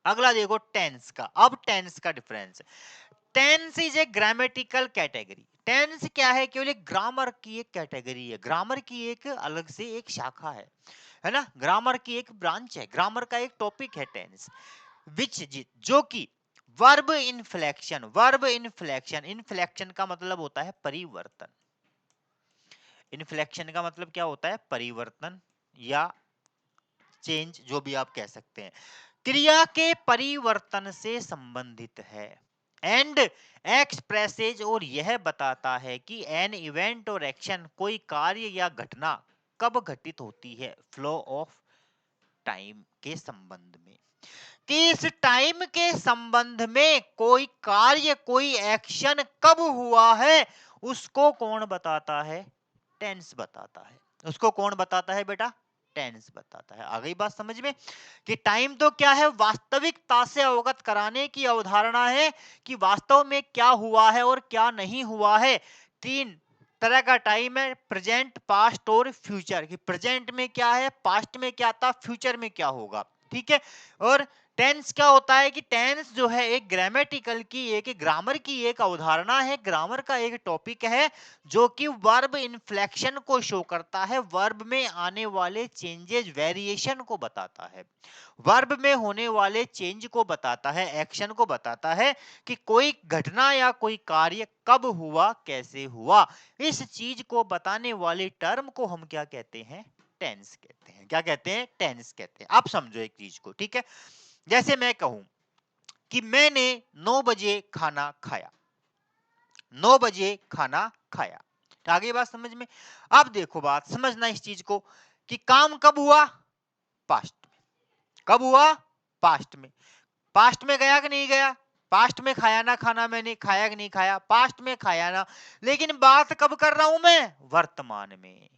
अगला देखो टेंस का। अब टेंस का difference. Tense is a grammatical category. Tense क्या है? केवल एक ग्रामर की एक कैटेगरी है, ग्रामर की एक अलग से एक शाखा है ना? ग्रामर की एक ब्रांच है, ग्रामर का एक टॉपिक है टेंस। विच, जो कि verb inflection, verb inflection, inflection का मतलब होता है परिवर्तन। इनफ्लेक्शन का मतलब क्या होता है? परिवर्तन या चेंज, जो भी आप कह सकते हैं। क्रिया के परिवर्तन से संबंधित है। एंड एक्सप्रेसेज, और यह बताता है कि एन इवेंट और एक्शन, कोई कार्य या घटना कब घटित होती है, फ्लो ऑफ टाइम के संबंध में। कि इस टाइम के संबंध में कोई कार्य, कोई एक्शन कब हुआ है, उसको कौन बताता है? टेंस बताता है। उसको कौन बताता है बेटा? टेंस बताता है। आ गई बात समझ में? कि टाइम तो क्या है? वास्तविकता से अवगत कराने की अवधारणा है कि वास्तव में क्या हुआ है और क्या नहीं हुआ है। तीन तरह का टाइम है, प्रेजेंट, पास्ट और फ्यूचर, कि प्रेजेंट में क्या है, पास्ट में क्या था, फ्यूचर में क्या होगा, ठीक है। और टेंस क्या होता है कि टेंस जो है एक ग्रामेटिकल की, एक ग्रामर की एक अवधारणा है, ग्रामर का एक टॉपिक है जो कि वर्ब इन्फ्लेक्शन को शो करता है, वर्ब में आने वाले चेंजेस, वेरिएशन को बताता है, वर्ब में होने वाले चेंज को बताता है, एक्शन को बताता है कि कोई घटना या कोई कार्य कब हुआ, कैसे हुआ। इस चीज को बताने वाली टर्म को हम क्या कहते हैं, टेंस कहते हैं। क्या कहते हैं, टेंस कहते हैं। आप समझो एक चीज को, ठीक है। जैसे मैं कहूं कि मैंने 9 बजे खाना खाया, 9 बजे खाना खाया, तो आगे बात समझ में। अब देखो, बात समझना इस चीज को कि काम कब हुआ, पास्ट में। कब हुआ, पास्ट में। पास्ट में गया कि नहीं गया, पास्ट में खाया ना खाना मैंने, खाया कि नहीं खाया, पास्ट में खाया ना। लेकिन बात कब कर रहा हूं मैं, वर्तमान में।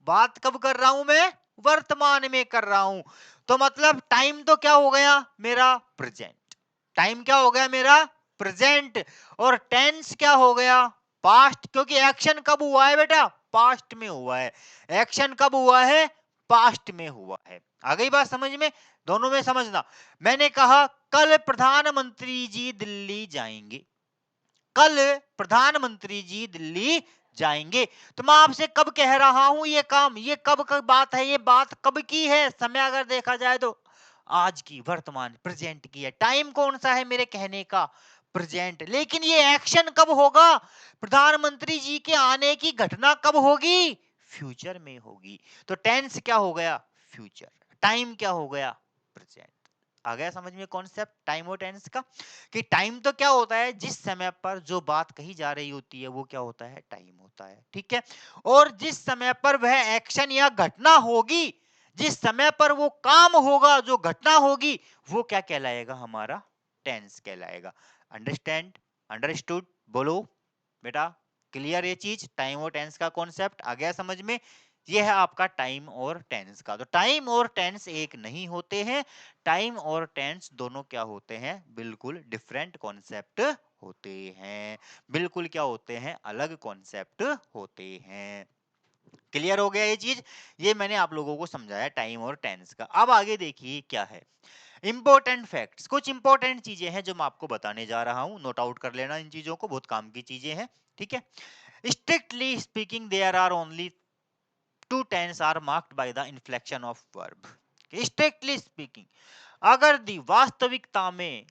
बात कब कर रहा हूं मैं, वर्तमान में कर रहा हूं। तो मतलब टाइम तो क्या हो गया मेरा, प्रेजेंट। टाइम क्या हो गया मेरा, प्रेजेंट। और टेंस क्या हो गया, पास्ट, क्योंकि एक्शन कब हुआ है बेटा, पास्ट में हुआ है। एक्शन कब हुआ है, पास्ट में हुआ है। आ गई बात समझ में, दोनों में समझना। मैंने कहा कल प्रधानमंत्री जी दिल्ली जाएंगे, कल प्रधानमंत्री जी दिल्ली जाएंगे। तो मैं आपसे कब कह रहा हूं ये काम, ये कब की बात है, ये बात कब की है, समय अगर देखा जाए तो आज की, वर्तमान, प्रेजेंट की है। टाइम कौन सा है मेरे कहने का, प्रेजेंट। लेकिन ये एक्शन कब होगा, प्रधानमंत्री जी के आने की घटना कब होगी, फ्यूचर में होगी। तो टेंस क्या हो गया, फ्यूचर। टाइम क्या हो गया, प्रेजेंट। आ गया समझ में कॉन्सेप्ट टाइम और टेंस का, कि टाइम तो क्या होता है, जिस समय पर जो बात कही जा रही होती है वो क्या होता है, टाइम होता है, ठीक है। और जिस समय पर वह एक्शन या घटना होगी, जिस समय पर वो काम होगा, जो घटना होगी, वो क्या कहलाएगा, हमारा टेंस कहलाएगा। अंडरस्टैंड, अंडरस्टूड, बोलो बेटा, क्लियर ये चीज, टाइम और टेंस का कॉन्सेप्ट आ गया समझ में। ये है आपका टाइम और टेंस का। तो टाइम और टेंस एक नहीं होते हैं, टाइम और टेंस दोनों क्या होते हैं, बिल्कुल डिफरेंट कॉन्सेप्ट होते हैं, बिल्कुल क्या होते हैं, अलग कॉन्सेप्ट होते हैं। क्लियर हो गया ये चीज, ये मैंने आप लोगों को समझाया टाइम और टेंस का। अब आगे देखिए क्या है, इंपॉर्टेंट फैक्ट्स, कुछ इंपॉर्टेंट चीजें हैं जो मैं आपको बताने जा रहा हूं, नोट आउट कर लेना इन चीजों को, बहुत काम की चीजें हैं, ठीक है। Strictly speaking there are only two tense are marked by the inflection of verb. Strictly speaking, अगर दी वास्तविकता में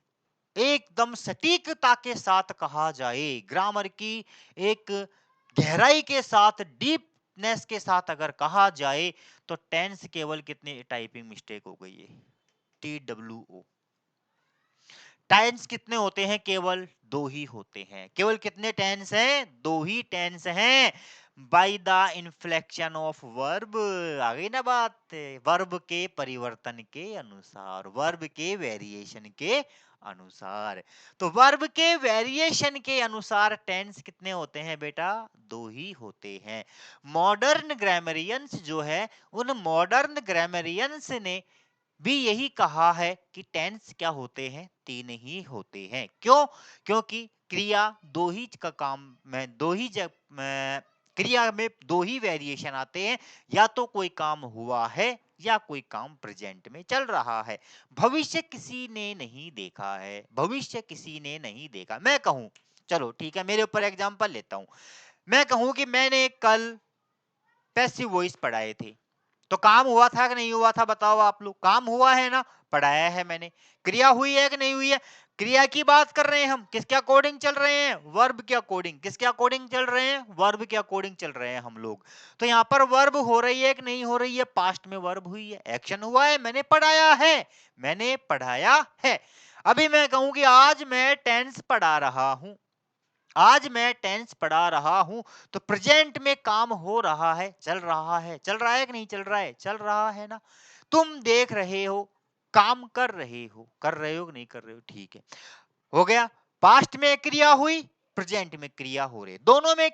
एकदम सटीकता के साथ कहा जाए, ग्रामर की एक गहराई के साथ, डीपनेस के साथ अगर कहा जाए, तो टेंस केवल कितने टाइपिंग मिस्टेक हो गई है, TWO। टेंस कितने होते हैं, केवल 2 ही होते हैं। केवल कितने टेंस हैं, 2 ही टेंस हैं। By the inflection of verb, आ गई ना बात, वर्ब के परिवर्तन के अनुसार, वर्ब के वेरिएशन के अनुसार। तो वर्ब के वेरिएशन के अनुसार टेंस कितने होते हैं बेटा, 2 ही होते हैं। मॉडर्न ग्रामरियंस जो है, उन मॉडर्न ग्रामरियंस ने भी यही कहा है कि टेंस क्या होते हैं, 3 ही होते हैं। क्यों, क्योंकि क्रिया 2 ही का काम में, 2 ही क्रिया में 2 ही वेरिएशन आते हैं, या तो कोई काम हुआ है या कोई काम प्रेजेंट में चल रहा है। भविष्य किसी ने नहीं देखा है, भविष्य किसी ने नहीं देखा। मैं कहूं, चलो ठीक है, मेरे ऊपर एग्जांपल लेता हूं। मैं कहूं कि मैंने कल पैसिव वॉइस पढ़ाए थे, तो काम हुआ था कि नहीं हुआ था, बताओ आप लोग। काम हुआ है ना, पढ़ाया है मैंने। क्रिया हुई है कि नहीं हुई है, क्रिया की बात कर रहे हैं हम, किसके अकॉर्डिंग चल रहे हैं, वर्ब के अकॉर्डिंग। किसके अकॉर्डिंग चल रहे हैं, वर्ब के अकॉर्डिंग चल रहे हैं हम लोग। तो यहाँ पर वर्ब हो रही है कि नहीं हो रही है, पास्ट में वर्ब हुई है, एक्शन हुआ है, मैंने पढ़ाया है, मैंने पढ़ाया है। अभी मैं कहूं कि आज मैं टेंस पढ़ा रहा हूं, आज मैं टेंस पढ़ा रहा हूं, तो प्रेजेंट में काम हो रहा है, चल रहा है, चल रहा है कि नहीं चल रहा है, चल रहा है ना। तुम देख रहे हो, काम कर रहे हो, कर रहे हो कि नहीं कर रहे हो, ठीक है, हो गया। पास्ट में क्रिया हुई, प्रेजेंट में क्रिया हो रही है, दोनों में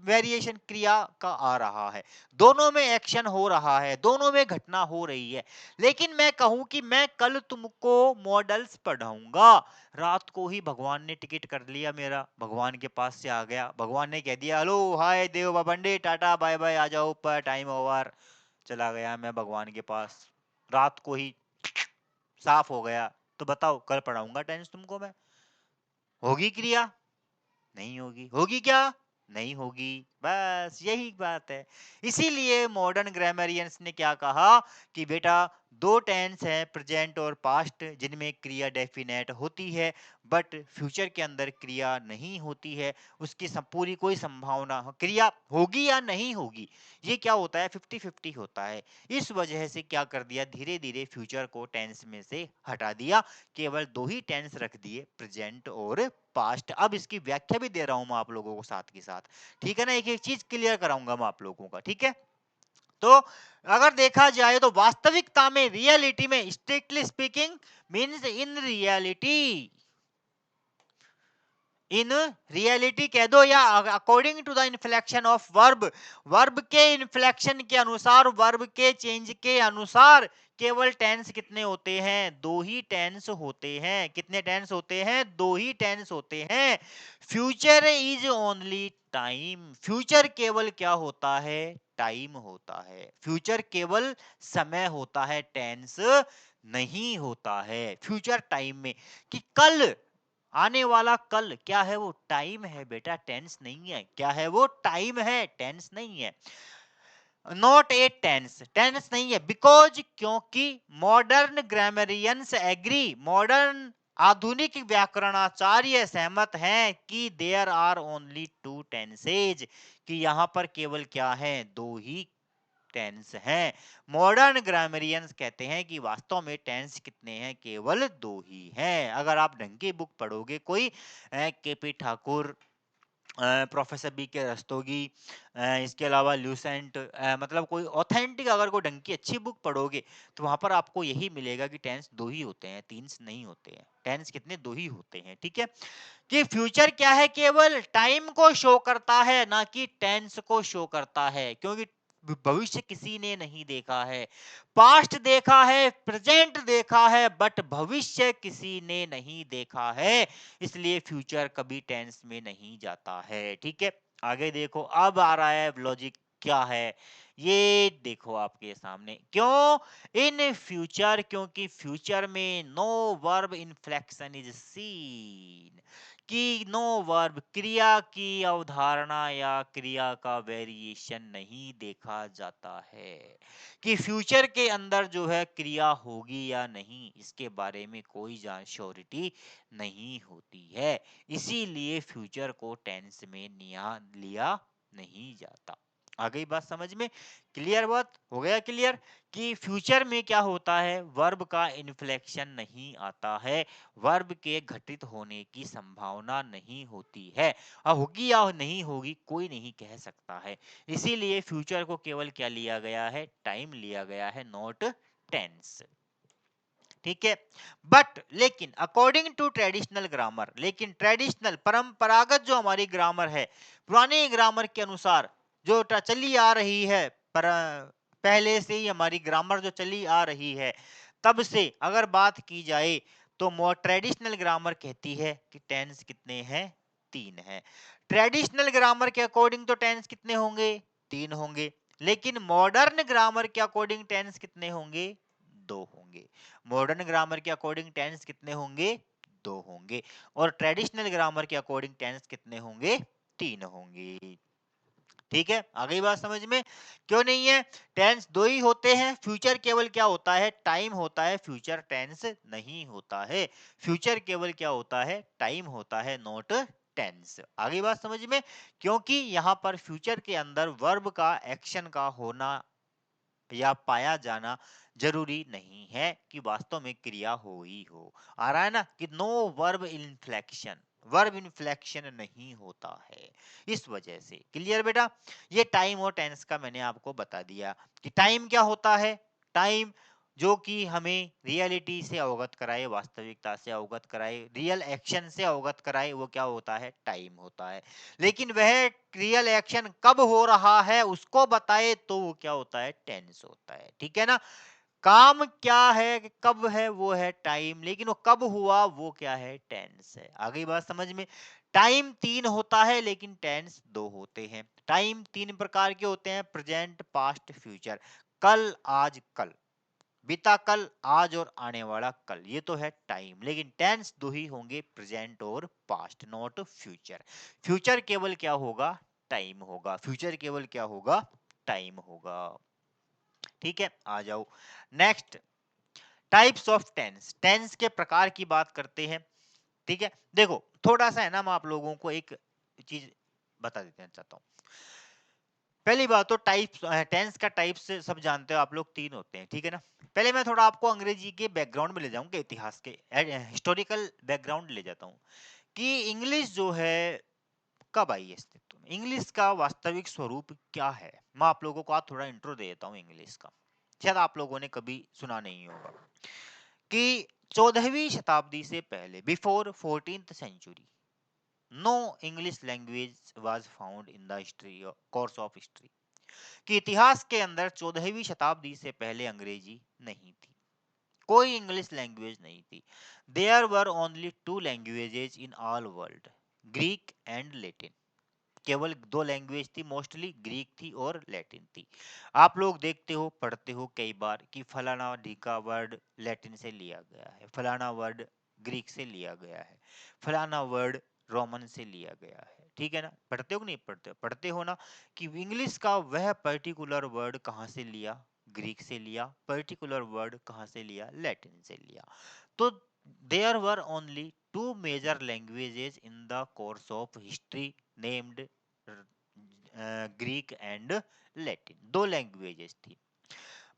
वेरिएशन क्रिया का आ रहा है, दोनों में एक्शन हो रहा है, दोनों में घटना हो रही है। लेकिन मैं कहूं कि मैं कल तुमको मॉडल्स पढ़ाऊंगा, रात को ही भगवान ने टिकट कर लिया मेरा, भगवान के पास से आ गया, भगवान ने कह दिया हेलो हाय देव बाबंडे टाटा बाय बाय आ जाओ ऊपर टाइम ओवर, चला गया मैं भगवान के पास, रात को ही साफ हो गया। तो बताओ कल पढ़ाऊंगा टेंस तुमको मैं, होगी क्रिया? नहीं होगी। होगी क्या? नहीं होगी। बस यही बात है। इसीलिए मॉडर्न ग्रामरियंस ने क्या कहा कि बेटा दो टेंस है प्रेजेंट और पास्ट जिनमें क्रिया डेफिनेट होती है, बट फ्यूचर के अंदर क्रिया नहीं होती है, उसकी पूरी कोई संभावना क्रिया होगी या नहीं होगी ये क्या होता है 50-50 होता है। इस वजह से क्या कर दिया, धीरे धीरे फ्यूचर को टेंस में से हटा दिया, केवल दो ही टेंस रख दिए प्रेजेंट और पास्ट। अब इसकी व्याख्या भी दे रहा हूं मैं आप लोगों को साथ के साथ, ठीक है ना, एक एक चीज क्लियर कराऊंगा मैं आप लोगों का, ठीक है। तो अगर देखा जाए तो वास्तविकता में, रियलिटी में, strictly speaking means in reality, in reality कह दो या according to the inflection of verb, verb के इन्फ्लेक्शन के अनुसार, वर्ब के चेंज के अनुसार केवल टेंस कितने होते हैं, दो ही टेंस होते हैं। कितने टेंस होते हैं? दो ही टेंस होते हैं। Future is only time, future केवल क्या होता है, टाइम होता है। फ्यूचर केवल समय होता है, टेंस नहीं होता है फ्यूचर टाइम में। कि कल, आने वाला कल क्या है, वो टाइम है बेटा, टेंस नहीं है। क्या है वो? टाइम है, टेंस नहीं है। नॉट ए टेंस, टेंस नहीं है। बिकॉज, क्योंकि मॉडर्न ग्रामरियंस एग्री, मॉडर्न आधुनिक व्याकरणाचार्य सहमत हैं कि there are only two tenses, कि यहां पर केवल क्या है, दो ही टेंस हैं। मॉडर्न ग्रामरियंस कहते हैं कि वास्तव में टेंस कितने हैं, केवल दो ही हैं। अगर आप ढंग की बुक पढ़ोगे, कोई केपी ठाकुर, प्रोफेसर बी के रस्तोगी, इसके अलावा ल्यूसेंट, मतलब कोई ऑथेंटिक अगर कोई ढंग की अच्छी बुक पढ़ोगे तो वहां पर आपको यही मिलेगा कि टेंस दो ही होते हैं, तीन नहीं होते हैं। टेंस कितने? दो ही होते हैं, ठीक है। कि फ्यूचर क्या है, केवल टाइम को शो करता है, ना कि टेंस को शो करता है, क्योंकि भविष्य किसी ने नहीं देखा है। पास्ट देखा है, प्रेजेंट देखा है, बट भविष्य किसी ने नहीं देखा है, इसलिए फ्यूचर कभी टेंस में नहीं जाता है, ठीक है। आगे देखो, अब आ रहा है लॉजिक क्या है, ये देखो आपके सामने। क्यों इन फ्यूचर? क्योंकि फ्यूचर में no verb inflection is seen, कि नो वर्ब, क्रिया की अवधारणा या क्रिया का वेरिएशन नहीं देखा जाता है। कि फ्यूचर के अंदर जो है क्रिया होगी या नहीं, इसके बारे में कोई श्योरिटी नहीं होती है, इसीलिए फ्यूचर को टेंस में लिया नहीं जाता। आ गई बात समझ में? क्लियर? बात हो गया क्लियर कि फ्यूचर में क्या होता है, वर्ब का इन्फ्लेक्शन नहीं आता है, वर्ब के घटित होने की संभावना नहीं होती है। अब होगी या नहीं होगी कोई नहीं कह सकता है, इसीलिए फ्यूचर को केवल क्या लिया गया है, टाइम लिया गया है, नॉट टेंस, ठीक है। बट लेकिन अकॉर्डिंग टू ट्रेडिशनल ग्रामर, लेकिन ट्रेडिशनल परंपरागत जो हमारी ग्रामर है, पुराने ग्रामर के अनुसार जो चली आ रही है, पर पहले से ही हमारी ग्रामर जो चली आ रही है, तब से अगर बात की जाए तो ट्रेडिशनल ग्रामर कहती है कि टेंस कितने हैं, तीन है। ट्रेडिशनल ग्रामर के अकॉर्डिंग तो टेंस कितने होंगे, तीन होंगे। लेकिन मॉडर्न ग्रामर के अकॉर्डिंग टेंस कितने होंगे, दो होंगे। मॉडर्न ग्रामर के अकॉर्डिंग टेंस कितने होंगे, दो होंगे। और ट्रेडिशनल ग्रामर के अकॉर्डिंग टेंस कितने होंगे, तीन होंगे, ठीक है। आ गई बात समझ में? क्यों नहीं है? टेंस दो ही होते हैं, फ्यूचर केवल क्या होता है, टाइम होता है, फ्यूचर टेंस नहीं होता है। फ्यूचर केवल क्या होता है, टाइम होता है, नॉट टेंस। आ गई बात समझ में? क्योंकि यहां पर फ्यूचर के अंदर वर्ब का, एक्शन का होना या पाया जाना जरूरी नहीं है कि वास्तव में क्रिया हो ही हो। आ रहा है ना कि no verb inflection, verb inflection नहीं होता है, इस वजह से। क्लियर बेटा? ये टाइम और टेंस का मैंने आपको बता दिया कि टाइम क्या होता है, टाइम जो कि हमें रियलिटी से अवगत कराए, वास्तविकता से अवगत कराए, रियल एक्शन से अवगत कराए, वो क्या होता है? टाइम होता है। लेकिन वह रियल एक्शन कब हो रहा है उसको बताए तो वो क्या होता है? टेंस होता है। ठीक है ना? काम क्या है कि कब है वो है टाइम, लेकिन वो कब हुआ वो क्या है? टेंस है। आ गई बात समझ में? टाइम तीन होता है लेकिन टेंस दो होते हैं। टाइम तीन प्रकार के होते हैं: प्रेजेंट, पास्ट, फ्यूचर। कल, आज, कल, बीता कल, आज और आने वाला कल, ये तो है टाइम। लेकिन टेंस दो ही होंगे, प्रेजेंट और पास्ट, नॉट फ्यूचर। फ्यूचर केवल क्या होगा? टाइम होगा। फ्यूचर केवल क्या होगा? टाइम होगा। ठीक है, आ जाओ next. Types of tense, tense के प्रकार की बात करते हैं। ठीक है, देखो थोड़ा सा है ना, मैं आप लोगों को एक चीज बता देना चाहता हूँ। पहली बात तो टाइप्स, टेंस का टाइप्स सब जानते हो आप लोग, तीन होते हैं। ठीक है ना? पहले मैं थोड़ा आपको अंग्रेजी के बैकग्राउंड में ले जाऊंगा, इतिहास के हिस्टोरिकल बैकग्राउंड ले जाता हूँ कि इंग्लिश जो है कब आई है अस्तित्व में, इंग्लिश का वास्तविक स्वरूप क्या है। मैं आप लोगों को आज थोड़ा इंट्रो दे देता हूँ इंग्लिश का, शायद आप लोगों ने कभी सुना नहीं होगा कि 14वीं शताब्दी से पहले, before 14th century, no English language was found in the history, course of history, कि इतिहास के अंदर 14वीं शताब्दी से पहले अंग्रेजी नहीं थी, कोई इंग्लिश लैंग्वेज नहीं थी। There were only two languages in all world, Greek and Latin. केवल दो लैंग्वेज थी, मोस्टली ग्रीक थी और लैटिन थी। आप लोग देखते हो, पढ़ते हो कई बार कि फलाना ढीका वर्ड लैटिन से लिया गया है, फलाना वर्ड ग्रीक से लिया गया है, फलाना वर्ड रोमन से लिया गया है। ठीक है ना? पढ़ते हो कि नहीं पढ़ते हो? पढ़ते हो ना कि इंग्लिश का वह पर्टिकुलर वर्ड कहाँ से लिया? ग्रीक से लिया। पर्टिकुलर वर्ड कहाँ से लिया? लैटिन से लिया। तो there were only two major languages in the course of history named Greek and Latin, दो लैंग्वेजेस थी।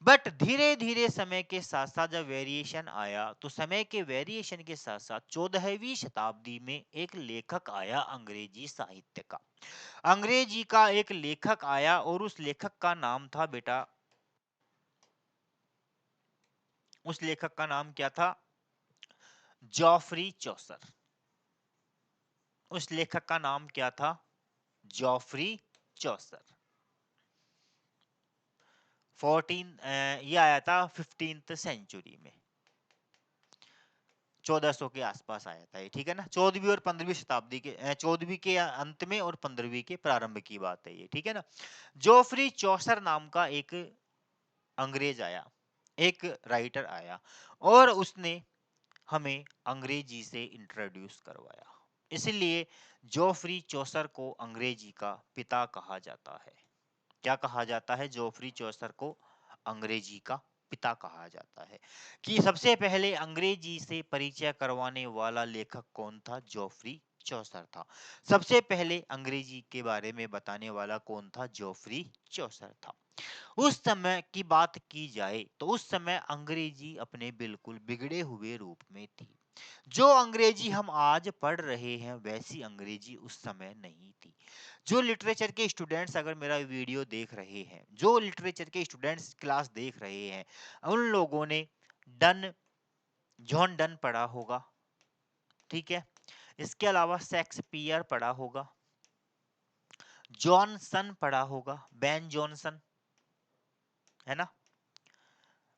बट धीरे धीरे समय के साथ साथ जब वेरिएशन आया, तो समय के वेरिएशन के साथ साथ 14वीं शताब्दी में एक लेखक आया अंग्रेजी साहित्य का। अंग्रेजी का एक लेखक आया और उस लेखक का नाम था बेटा, उस लेखक का नाम क्या था? जॉफरी चौसर। उस लेखक का नाम क्या था? जॉफरी चौसर। 14 ये आया था 15th सेंचुरी में, 1400 के आसपास आया था ये। ठीक है ना? 14वीं और 15वीं शताब्दी के, 14वीं के अंत में और 15वीं के प्रारंभ की बात है ये। ठीक है ना? जोफरी चौसर नाम का एक अंग्रेज आया, एक राइटर आया, और उसने हमें अंग्रेजी से इंट्रोड्यूस करवाया। इसलिए जोफरी चौसर को अंग्रेजी का पिता कहा जाता है। क्या कहा जाता है? जोफरी चौसर को अंग्रेजी का पिता कहा जाता है। कि सबसे पहले अंग्रेजी से परिचय करवाने वाला लेखक कौन था? जोफरी चौसर था। सबसे पहले अंग्रेजी के बारे में बताने वाला कौन था? जोफरी चौसर था। उस समय की बात की जाए तो उस समय अंग्रेजी अपने बिल्कुल बिगड़े हुए रूप में थी। जो अंग्रेजी हम आज पढ़ रहे हैं वैसी अंग्रेजी उस समय नहीं थी। जो लिटरेचर के स्टूडेंट्स अगर मेरा वीडियो देख रहे हैं, जो लिटरेचर के स्टूडेंट्स क्लास देख रहे हैं, उन लोगों ने डन, जॉन डन पढ़ा होगा। ठीक है? इसके अलावा शेक्सपियर पढ़ा होगा, जॉनसन पढ़ा होगा, बेन जॉनसन, है ना?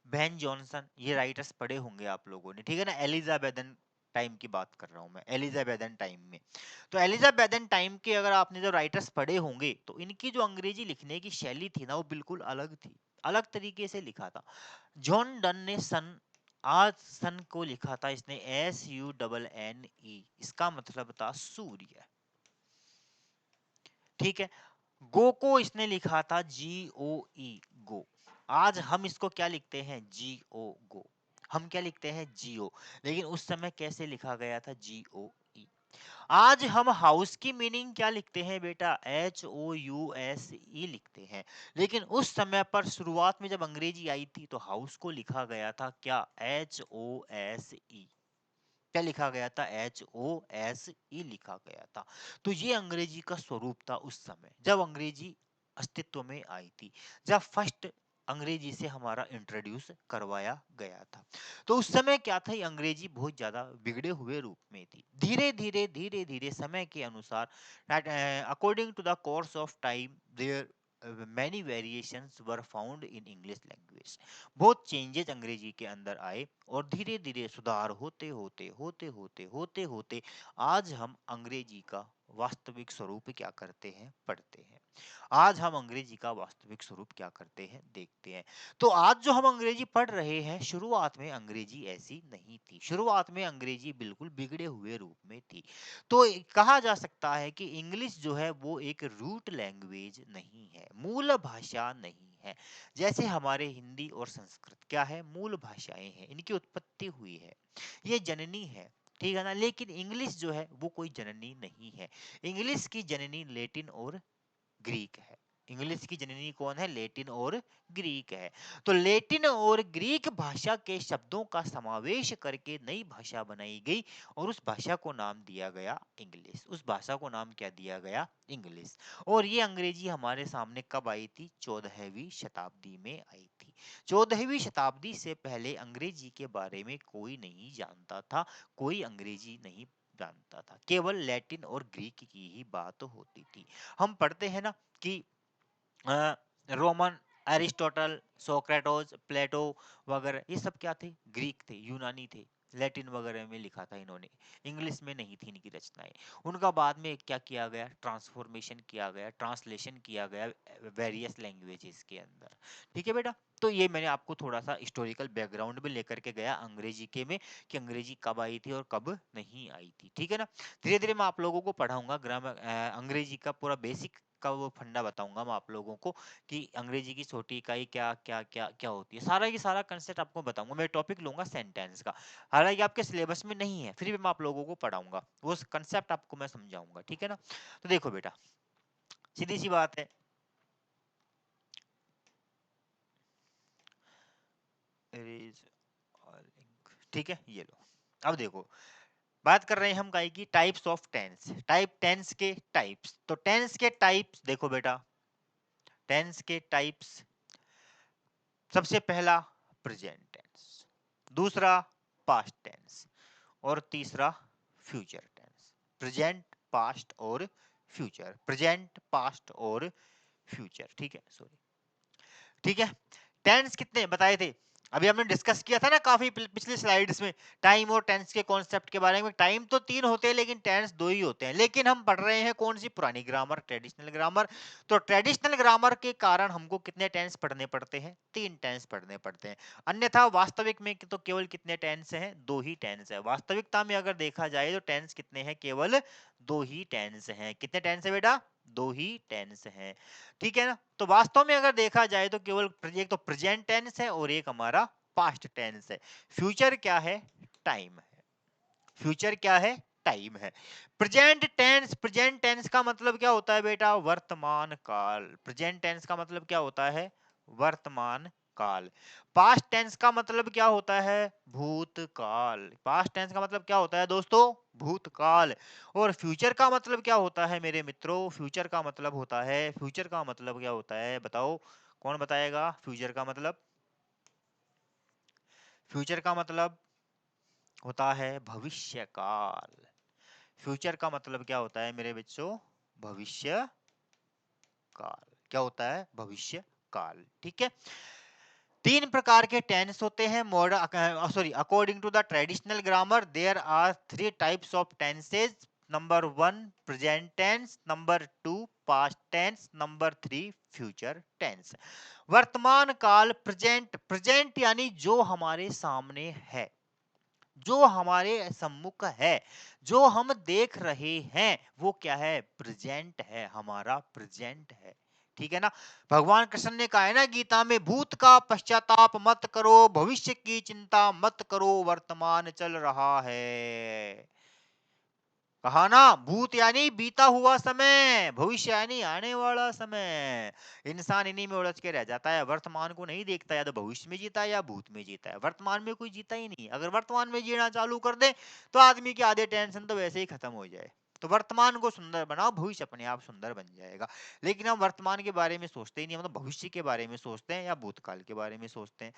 बेन जॉनसन, ये राइटर्स पढ़े होंगे आप लोगों ने। ठीक है ना? एलिजाबेथन टाइम की बात कर रहा हूं मैं, एलिजाबेथन टाइम में। तो एलिजाबेथन टाइम के अगर आपने जो राइटर्स पढ़े होंगे तो इनकी जो अंग्रेजी लिखने की शैली थी ना, वो बिल्कुल अलग थी, अलग तरीके से लिखा था। जॉन डन ने सन, आज सन को लिखा था इसने SUNNE, इसका मतलब था सूर्य। ठीक है? गो को इसने लिखा था GOE, गो। आज हम इसको क्या लिखते हैं? GO, गो। हम क्या लिखते हैं? GO। लेकिन उस समय कैसे लिखा गया था? GOE। आज हम हाउस की मीनिंग क्या लिखते हैं बेटा? HOUSE लिखते हैं। लेकिन उस समय पर शुरुआत में जब अंग्रेजी आई थी तो हाउस को लिखा गया था क्या? HOSE। क्या लिखा गया था? HOSE लिखा गया था। तो ये अंग्रेजी का स्वरूप था उस समय जब अंग्रेजी अस्तित्व में आई थी। जब फर्स्ट अंग्रेजी से हमारा इंट्रोड्यूस करवाया गया था। तो उस समय क्या था, ये अंग्रेजी बहुत ज्यादा बिगड़े हुए रूप में थी। धीरे धीरे समय के अनुसार, according to the course of time, there many variations were found in English language. बहुत चेंजेस अंग्रेजी के अंदर आए और धीरे धीरे सुधार होते होते आज हम अंग्रेजी का वास्तविक स्वरूप क्या करते हैं, पढ़ते हैं। आज हम अंग्रेजी का वास्तविक स्वरूप क्या करते हैं, देखते हैं। तो आज जो हम अंग्रेजी पढ़ रहे हैं, शुरुआत में अंग्रेजी ऐसी नहीं थी। शुरुआत में अंग्रेजी बिल्कुल बिगड़े हुए रूप में थी। तो कहा जा सकता है कि इंग्लिश जो है वो एक रूट लैंग्वेज नहीं है, मूल भाषा नहीं है। जैसे हमारे हिंदी और संस्कृत क्या है, मूल भाषाएं हैं, इनकी उत्पत्ति हुई है, ये जननी है, ठीक है ना। लेकिन इंग्लिश जो है वो कोई जननी नहीं है। इंग्लिश की जननी लैटिन और ग्रीक है। इंग्लिश की जननी कौन है, लैटिन और ग्रीक है। तो लैटिन और ग्रीक भाषा के शब्दों का समावेश करके नई भाषा बनाई गई और उस भाषा को नाम दिया गया इंग्लिश। उस भाषा को नाम क्या दिया गया, इंग्लिश। और ये अंग्रेजी हमारे सामने कब आई थी, 14वीं शताब्दी में आई थी। 14वीं शताब्दी से पहले अंग्रेजी के बारे में कोई नहीं जानता था, कोई अंग्रेजी नहीं जानता था, केवल लैटिन और ग्रीक की ही बात होती थी। हम पढ़ते हैं ना कि रोमन, एरिस्टोटल, सोक्रेटोस, प्लेटो वगैरह ये सब क्या थे, ग्रीक थे, यूनानी थे। लैटिन वगैरह में लिखा था इन्होंने, इंग्लिश में नहीं थी इनकी रचनाएं। उनका बाद में क्या किया गया, ट्रांसफॉर्मेशन किया गया, ट्रांसलेशन किया गया वेरियस लैंग्वेजेस के अंदर। ठीक है बेटा। तो ये मैंने आपको थोड़ा सा हिस्टोरिकल बैकग्राउंड में लेकर के गया अंग्रेजी के में, कि अंग्रेजी कब आई थी और कब नहीं आई थी। ठीक है ना। धीरे धीरे मैं आप लोगों को पढ़ाऊंगा ग्रामर, अंग्रेजी का पूरा बेसिक का वो फंडा बताऊंगा मैं आप लोगों को, कि अंग्रेजी की छोटी इकाई क्या क्या क्या क्या होती है। सारा की सारा कंसेप्ट आपको बताऊंगा। मैं टॉपिक लूंगा सेंटेंस का, हालांकि आपके सिलेबस में नहीं है, फिर भी मैं आप लोगों को पढ़ाऊंगा, वो कंसेप्ट आपको मैं समझाऊंगा। ठीक है ना। तो देखो बेटा, सीधी सी बात है, ठीक है, ये लो। अब देखो, बात कर रहे हैं हम काई की, टाइप्स ऑफ टेंस। टेंस के टाइप्स। तो टेंस के टाइप्स देखो बेटा, टेंस के टाइप्स, सबसे पहला प्रेजेंट टेंस, दूसरा पास्ट टेंस और तीसरा फ्यूचर टेंस। प्रेजेंट, पास्ट और फ्यूचर, प्रेजेंट, पास्ट और फ्यूचर। ठीक है, सॉरी। ठीक है। टेंस कितने बताए थे, अभी हमने डिस्कस किया था ना काफी पिछली स्लाइड्स में, टाइम और टेंस के कॉन्सेप्ट के बारे में। टाइम तो 3 होते हैं लेकिन टेंस 2 ही होते हैं। लेकिन हम पढ़ रहे हैं कौन सी, पुरानी ग्रामर, ट्रेडिशनल ग्रामर। तो ट्रेडिशनल ग्रामर के कारण हमको कितने टेंस पढ़ने पड़ते हैं, 3 टेंस पढ़ने पड़ते हैं। अन्यथा वास्तविक में तो केवल कितने टेंस हैं, 2 ही टेंस है। वास्तविकता में अगर देखा जाए तो टेंस कितने हैं, केवल 2 ही टेंस हैं। कितने टेंस है बेटा, 2 ही टेंस हैं। ठीक है ना। तो वास्तव में अगर देखा जाए तो केवल एक तो प्रेजेंट टेंस है और एक हमारा पास्ट टेंस है। फ्यूचर क्या है, टाइम है। फ्यूचर क्या है, टाइम है। प्रेजेंट टेंस, प्रेजेंट टेंस का मतलब क्या होता है बेटा, वर्तमान काल। प्रेजेंट टेंस का मतलब क्या होता है, वर्तमान काल। पास्ट टेंस का मतलब क्या होता है, भूतकाल। पास्ट टेंस का मतलब क्या होता है दोस्तों, भूतकाल। और फ्यूचर का मतलब क्या होता है मेरे मित्रों, फ्यूचर का मतलब होता है, फ्यूचर का मतलब क्या होता है बताओ, कौन बताएगा फ्यूचर का मतलब। फ्यूचर का मतलब होता है भविष्य काल। फ्यूचर का मतलब क्या होता है मेरे बच्चों, भविष्य काल। क्या होता है, भविष्य काल। ठीक है। 3 प्रकार के टेंस होते हैं modern, sorry, according to the traditional grammar there are 3 types of tenses. Number 1 present tense, number 2 past tense, number 3 future tense. वर्तमान काल, प्रेजेंट, प्रेजेंट यानी जो हमारे सामने है, जो हमारे सम्मुख है, जो हम देख रहे हैं, वो क्या है, प्रेजेंट है, हमारा प्रेजेंट है। ठीक है ना। भगवान कृष्ण ने कहा है ना गीता में, भूत का पश्चाताप मत करो, भविष्य की चिंता मत करो, वर्तमान चल रहा है। कहा ना, भूत यानी बीता हुआ समय, भविष्य यानी आने वाला समय। इंसान इन्हीं में उलझ के रह जाता है, वर्तमान को नहीं देखता, या तो भविष्य में जीता है या भूत में जीता है, वर्तमान में कोई जीता ही नहीं। अगर वर्तमान में जीना चालू कर दे तो आदमी के आधे टेंशन तो वैसे ही खत्म हो जाए। तो वर्तमान को सुंदर बनाओ, भविष्य अपने आप सुंदर बन जाएगा। लेकिन हम वर्तमान के बारे में सोचते ही नहीं, मतलब भविष्य के बारे में सोचते हैं या भूतकाल के बारे में सोचते हैं।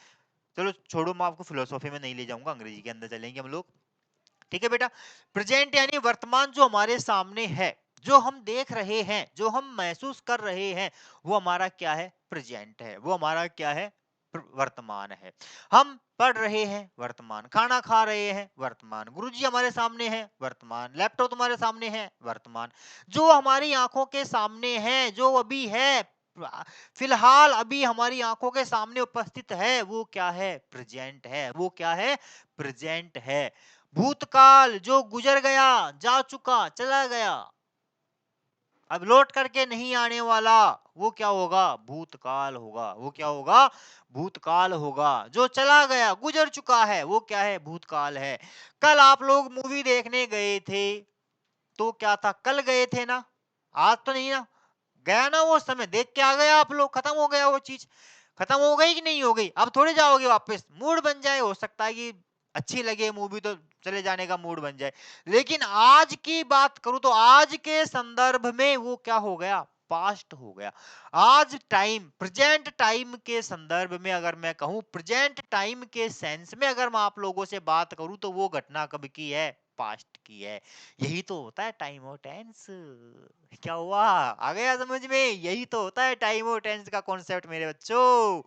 चलो छोड़ो, मैं आपको फिलोसॉफी में नहीं ले जाऊंगा, अंग्रेजी के अंदर चलेंगे हम लोग। ठीक है बेटा, प्रेजेंट यानी वर्तमान जो हमारे सामने है, जो हम देख रहे हैं, जो हम महसूस कर रहे हैं, वो हमारा क्या है? प्रेजेंट है। वो हमारा क्या है? वर्तमान है। हम पढ़ रहे हैं, वर्तमान। खाना खा रहे हैं, वर्तमान। गुरुजी हमारे सामने है, वर्तमान। लैपटॉप तुम्हारे सामने है, वर्तमान। जो हमारी आंखों के सामने है, जो अभी है, फिलहाल अभी हमारी आंखों के सामने उपस्थित है, वो क्या है? प्रेजेंट है। वो क्या है? प्रेजेंट है। भूतकाल जो गुजर गया, जा चुका, चला गया, अब लौट करके नहीं आने वाला, वो क्या होगा? भूतकाल होगा। वो क्या होगा? भूतकाल होगा। जो चला गया, गुजर चुका है, वो क्या है? भूतकाल है। कल आप लोग मूवी देखने गए थे, तो क्या था? कल गए थे ना, आज तो नहीं ना। गया ना वो समय, देख के आ गए आप लोग, खत्म हो गया वो चीज। खत्म हो गई कि नहीं हो गई? अब थोड़ी जाओगे वापस, मूड बन जाए, हो सकता है कि अच्छी लगे मूवी तो चले जाने का मूड बन जाए। लेकिन आज की बात करूं तो आज के संदर्भ में वो क्या हो गया? पास्ट हो गया। आज टाइम, प्रेजेंट टाइम के संदर्भ में अगर मैं कहूं, प्रेजेंट टाइम के सेंस में अगर मैं आप लोगों से बात करूं, तो वो घटना कब की है? पास्ट की है। यही तो होता है टाइम और टेंस। क्या हुआ? आ गया समझ में? यही तो होता है टाइम और टेंस का कॉन्सेप्ट मेरे बच्चों।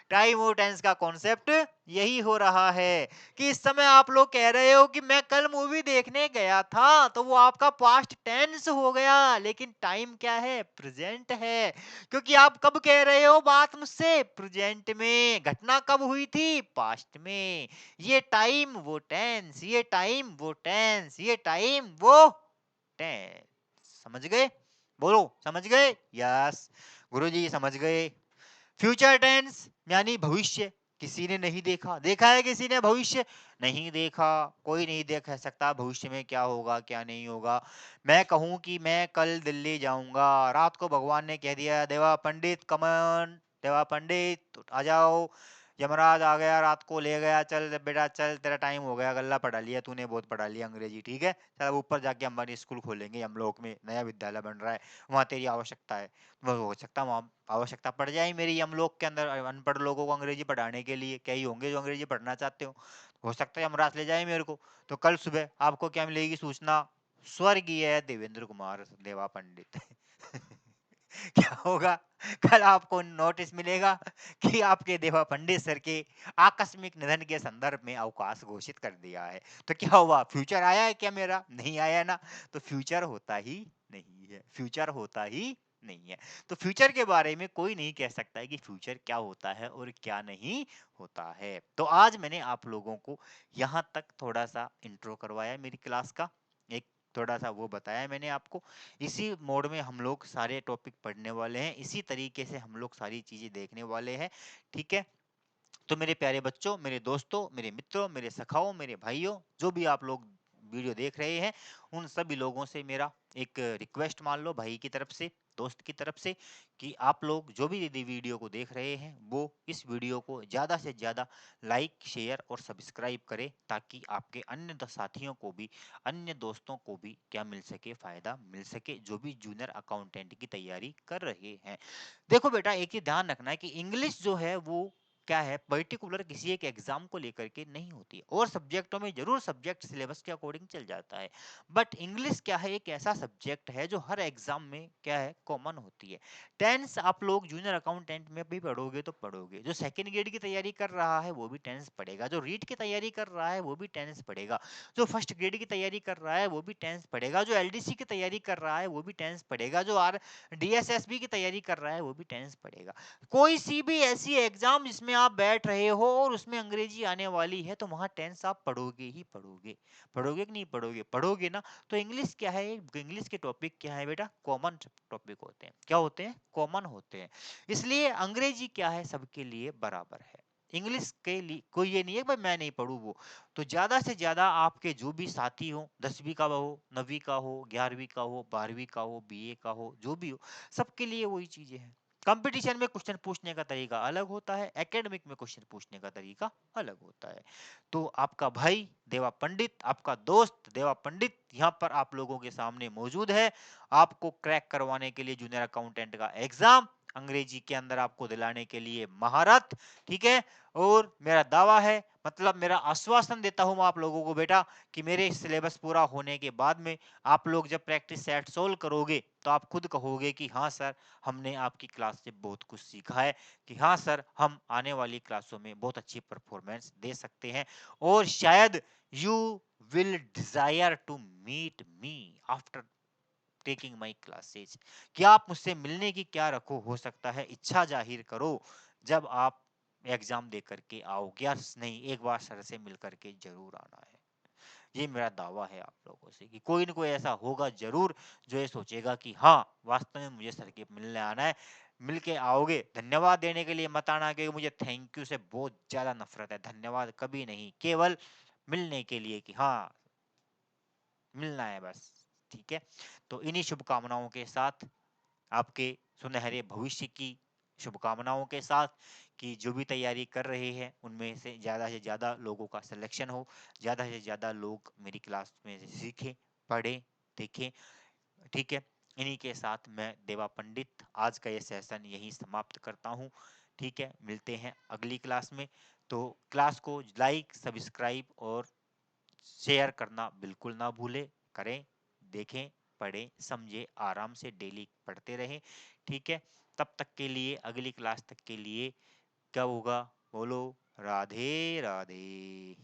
टाइम और टेंस का कॉन्सेप्ट यही हो रहा है कि इस समय आप लोग कह रहे हो कि मैं कल मूवी देखने गया था, तो वो आपका पास्ट टेंस हो गया, लेकिन टाइम क्या है? प्रेजेंट है। क्योंकि आप कब कह रहे हो बात मुझसे? प्रेजेंट में। घटना कब हुई थी? पास्ट में। ये टाइम वो टेंस, ये टाइम वो टेंस, ये टाइम वो टेंस। समझ गए? बोलो, समझ गए? यस गुरुजी समझ गए। फ्यूचर टेंस यानी भविष्य। किसी ने नहीं देखा, देखा है किसी ने भविष्य? नहीं देखा। कोई नहीं देख सकता भविष्य में क्या होगा क्या नहीं होगा। मैं कहूं कि मैं कल दिल्ली जाऊंगा, रात को भगवान ने कह दिया देवा पंडित कमन, देवा पंडित आ जाओ, यमराज आ गया, रात को ले गया, चल बेटा चल, तेरा टाइम हो गया, गल्ला पढ़ा लिया तूने, बहुत पढ़ा लिया अंग्रेजी, ठीक है, चल अब ऊपर जाके अंबानी स्कूल खोलेंगे, यमलोक में नया विद्यालय बन रहा है, वहां तेरी आवश्यकता है। वो हो सकता है वहाँ आवश्यकता पड़ जाए मेरी यमलोक के अंदर अनपढ़ लोगों को अंग्रेजी पढ़ाने के लिए, कई होंगे जो अंग्रेजी पढ़ना चाहते हो सकता है यमराज ले जाए मेरे को। तो कल सुबह आपको क्या मिलेगी सूचना? स्वर्गीय देवेंद्र कुमार देवा पंडित क्या होगा? कल आपको नोटिस मिलेगा कि आपके देवा पंडित सर के आकस्मिक निधन के संदर्भ में अवकाश घोषित कर दिया है। तो क्या हुआ? फ्यूचर आया है क्या मेरा? नहीं आया ना। तो फ्यूचर होता ही नहीं है, फ्यूचर होता ही नहीं है। तो फ्यूचर के बारे में कोई नहीं कह सकता है कि फ्यूचर क्या होता है और क्या नहीं होता है। तो आज मैंने आप लोगों को यहाँ तक थोड़ा सा इंट्रो करवाया मेरी क्लास का, एक थोड़ा सा वो बताया मैंने आपको। इसी मोड में हम लोग सारे टॉपिक पढ़ने वाले हैं, इसी तरीके से हम लोग सारी चीजें देखने वाले हैं। ठीक है, तो मेरे प्यारे बच्चों, मेरे दोस्तों, मेरे मित्रों, मेरे सखाओं, मेरे भाइयों, जो भी आप लोग वीडियो देख रहे हैं, उन सभी लोगों से मेरा एक रिक्वेस्ट मान लो, भाई की तरफ से, दोस्त की तरफ से, कि आप लोग जो भी यदि वीडियो को देख रहे हैं, वो इस वीडियो को ज़्यादा से ज़्यादा लाइक, शेयर और सब्सक्राइब करें, ताकि आपके अन्य साथियों को भी, अन्य दोस्तों को भी क्या मिल सके? फायदा मिल सके, जो भी जूनियर अकाउंटेंट की तैयारी कर रहे हैं। देखो बेटा, एक ही ध्यान रखना है कि इंग्लिश जो है वो क्या है, पर्टिकुलर किसी एक एग्जाम को लेकर के नहीं होती है। और सब्जेक्टों में जरूर सब्जेक्ट सिलेबस के अकॉर्डिंग चल जाता है, बट इंग्लिश क्या है, एक ऐसा सब्जेक्ट है जो हर एग्जाम में क्या है, कॉमन होती है। टेंस आप लोग जूनियर अकाउंटेंट में भी पढ़ोगे तो पढ़ोगे, जो सेकंड ग्रेड की तैयारी कर रहा है वो भी टेंस पढ़ेगा, जो रीट की तैयारी कर रहा है वो भी टेंस पढ़ेगा, जो फर्स्ट ग्रेड की तैयारी कर रहा है वो भी टेंस पढ़ेगा, जो एलडीसी की तैयारी कर रहा है वो भी टेंस पढ़ेगा, जो आर डीएसएसबी की तैयारी कर रहा है वो भी टेंस पढ़ेगा। कोई सी भी ऐसी एग्जाम जिसमें आप बैठ रहे हो और उसमें अंग्रेजी आने वाली है, तो वहां टेंस आप पढ़ोगे ही पढ़ोगे। पढ़ोगे कि नहीं पढ़ोगे? पढ़ोगे ना। तो इंग्लिश क्या है, इंग्लिश के टॉपिक क्या है बेटा? कॉमन टॉपिक होते हैं। क्या होते हैं? कॉमन होते हैं। इसलिए अंग्रेजी क्या है, सबके लिए बराबर है। इंग्लिश के लिए कोई ये नहीं है भाई मैं नहीं पढ़ू वो। तो ज्यादा से ज्यादा आपके जो भी साथी हो, 10वीं का हो, 9वीं का हो, 11वीं का हो, 12वीं का हो, बीए का हो, जो भी हो, सबके लिए वही चीजें हैं। कंपटीशन में क्वेश्चन पूछने का तरीका अलग होता है, एकेडमिक में क्वेश्चन पूछने का तरीका अलग होता है। तो आपका भाई देवा पंडित, आपका दोस्त देवा पंडित यहाँ पर आप लोगों के सामने मौजूद है, आपको क्रैक करवाने के लिए जूनियर अकाउंटेंट का एग्जाम, अंग्रेजी के अंदर आपको दिलाने के लिए महारत, ठीक है। और मेरा दावा है, मतलब मेरा आश्वासन देता हूं मैं आप लोगों को बेटा, कि मेरे सिलेबस पूरा होने के बाद में आप लोग जब प्रैक्टिस सेट सोल्व करोगे तो आप खुद कहोगे कि हाँ सर, हमने आपकी क्लास से बहुत कुछ सीखा है, कि हाँ सर, हम आने वाली क्लासों में बहुत अच्छी परफॉर्मेंस दे सकते हैं। और शायद you will desire to meet me after taking my classes, कि आप मुझसे मिलने की क्या रखो, हो सकता है इच्छा जाहिर करो जब आप एग्जाम दे करके आओ, क्या नहीं, एक बार सर से मिल करके जरूर आना है। ये मेरा दावा है आप लोगों से कि कोई ना कोई ऐसा होगा जरूर जो ये सोचेगा कि हाँ, वास्तव में मुझे सर के मिलने आना है। मिलके आओगे, धन्यवाद देने के लिए मत आना, क्योंकि मुझे थैंक यू से बहुत ज्यादा नफरत है, धन्यवाद कभी नहीं, केवल मिलने के लिए कि हाँ, मिलना है बस, ठीक है। तो इन्हीं शुभकामनाओं के साथ, आपके सुनहरे भविष्य की शुभकामनाओं के साथ, कि जो भी तैयारी कर रहे हैं उनमें से ज्यादा लोगों का सिलेक्शन हो, ज्यादा से ज्यादा लोग मेरी क्लास में से सीखें, पढ़ें, देखें, ठीक है। इन्हीं के साथ मैं देवा पंडित आज का ये सेशन यही समाप्त करता हूँ, ठीक है। मिलते हैं अगली क्लास में। तो क्लास को लाइक, सब्सक्राइब और शेयर करना बिल्कुल ना भूले, करें, देखें, पढ़ें, समझे, आराम से डेली पढ़ते रहें, ठीक है। तब तक के लिए, अगली क्लास तक के लिए क्या होगा, बोलो राधे राधे।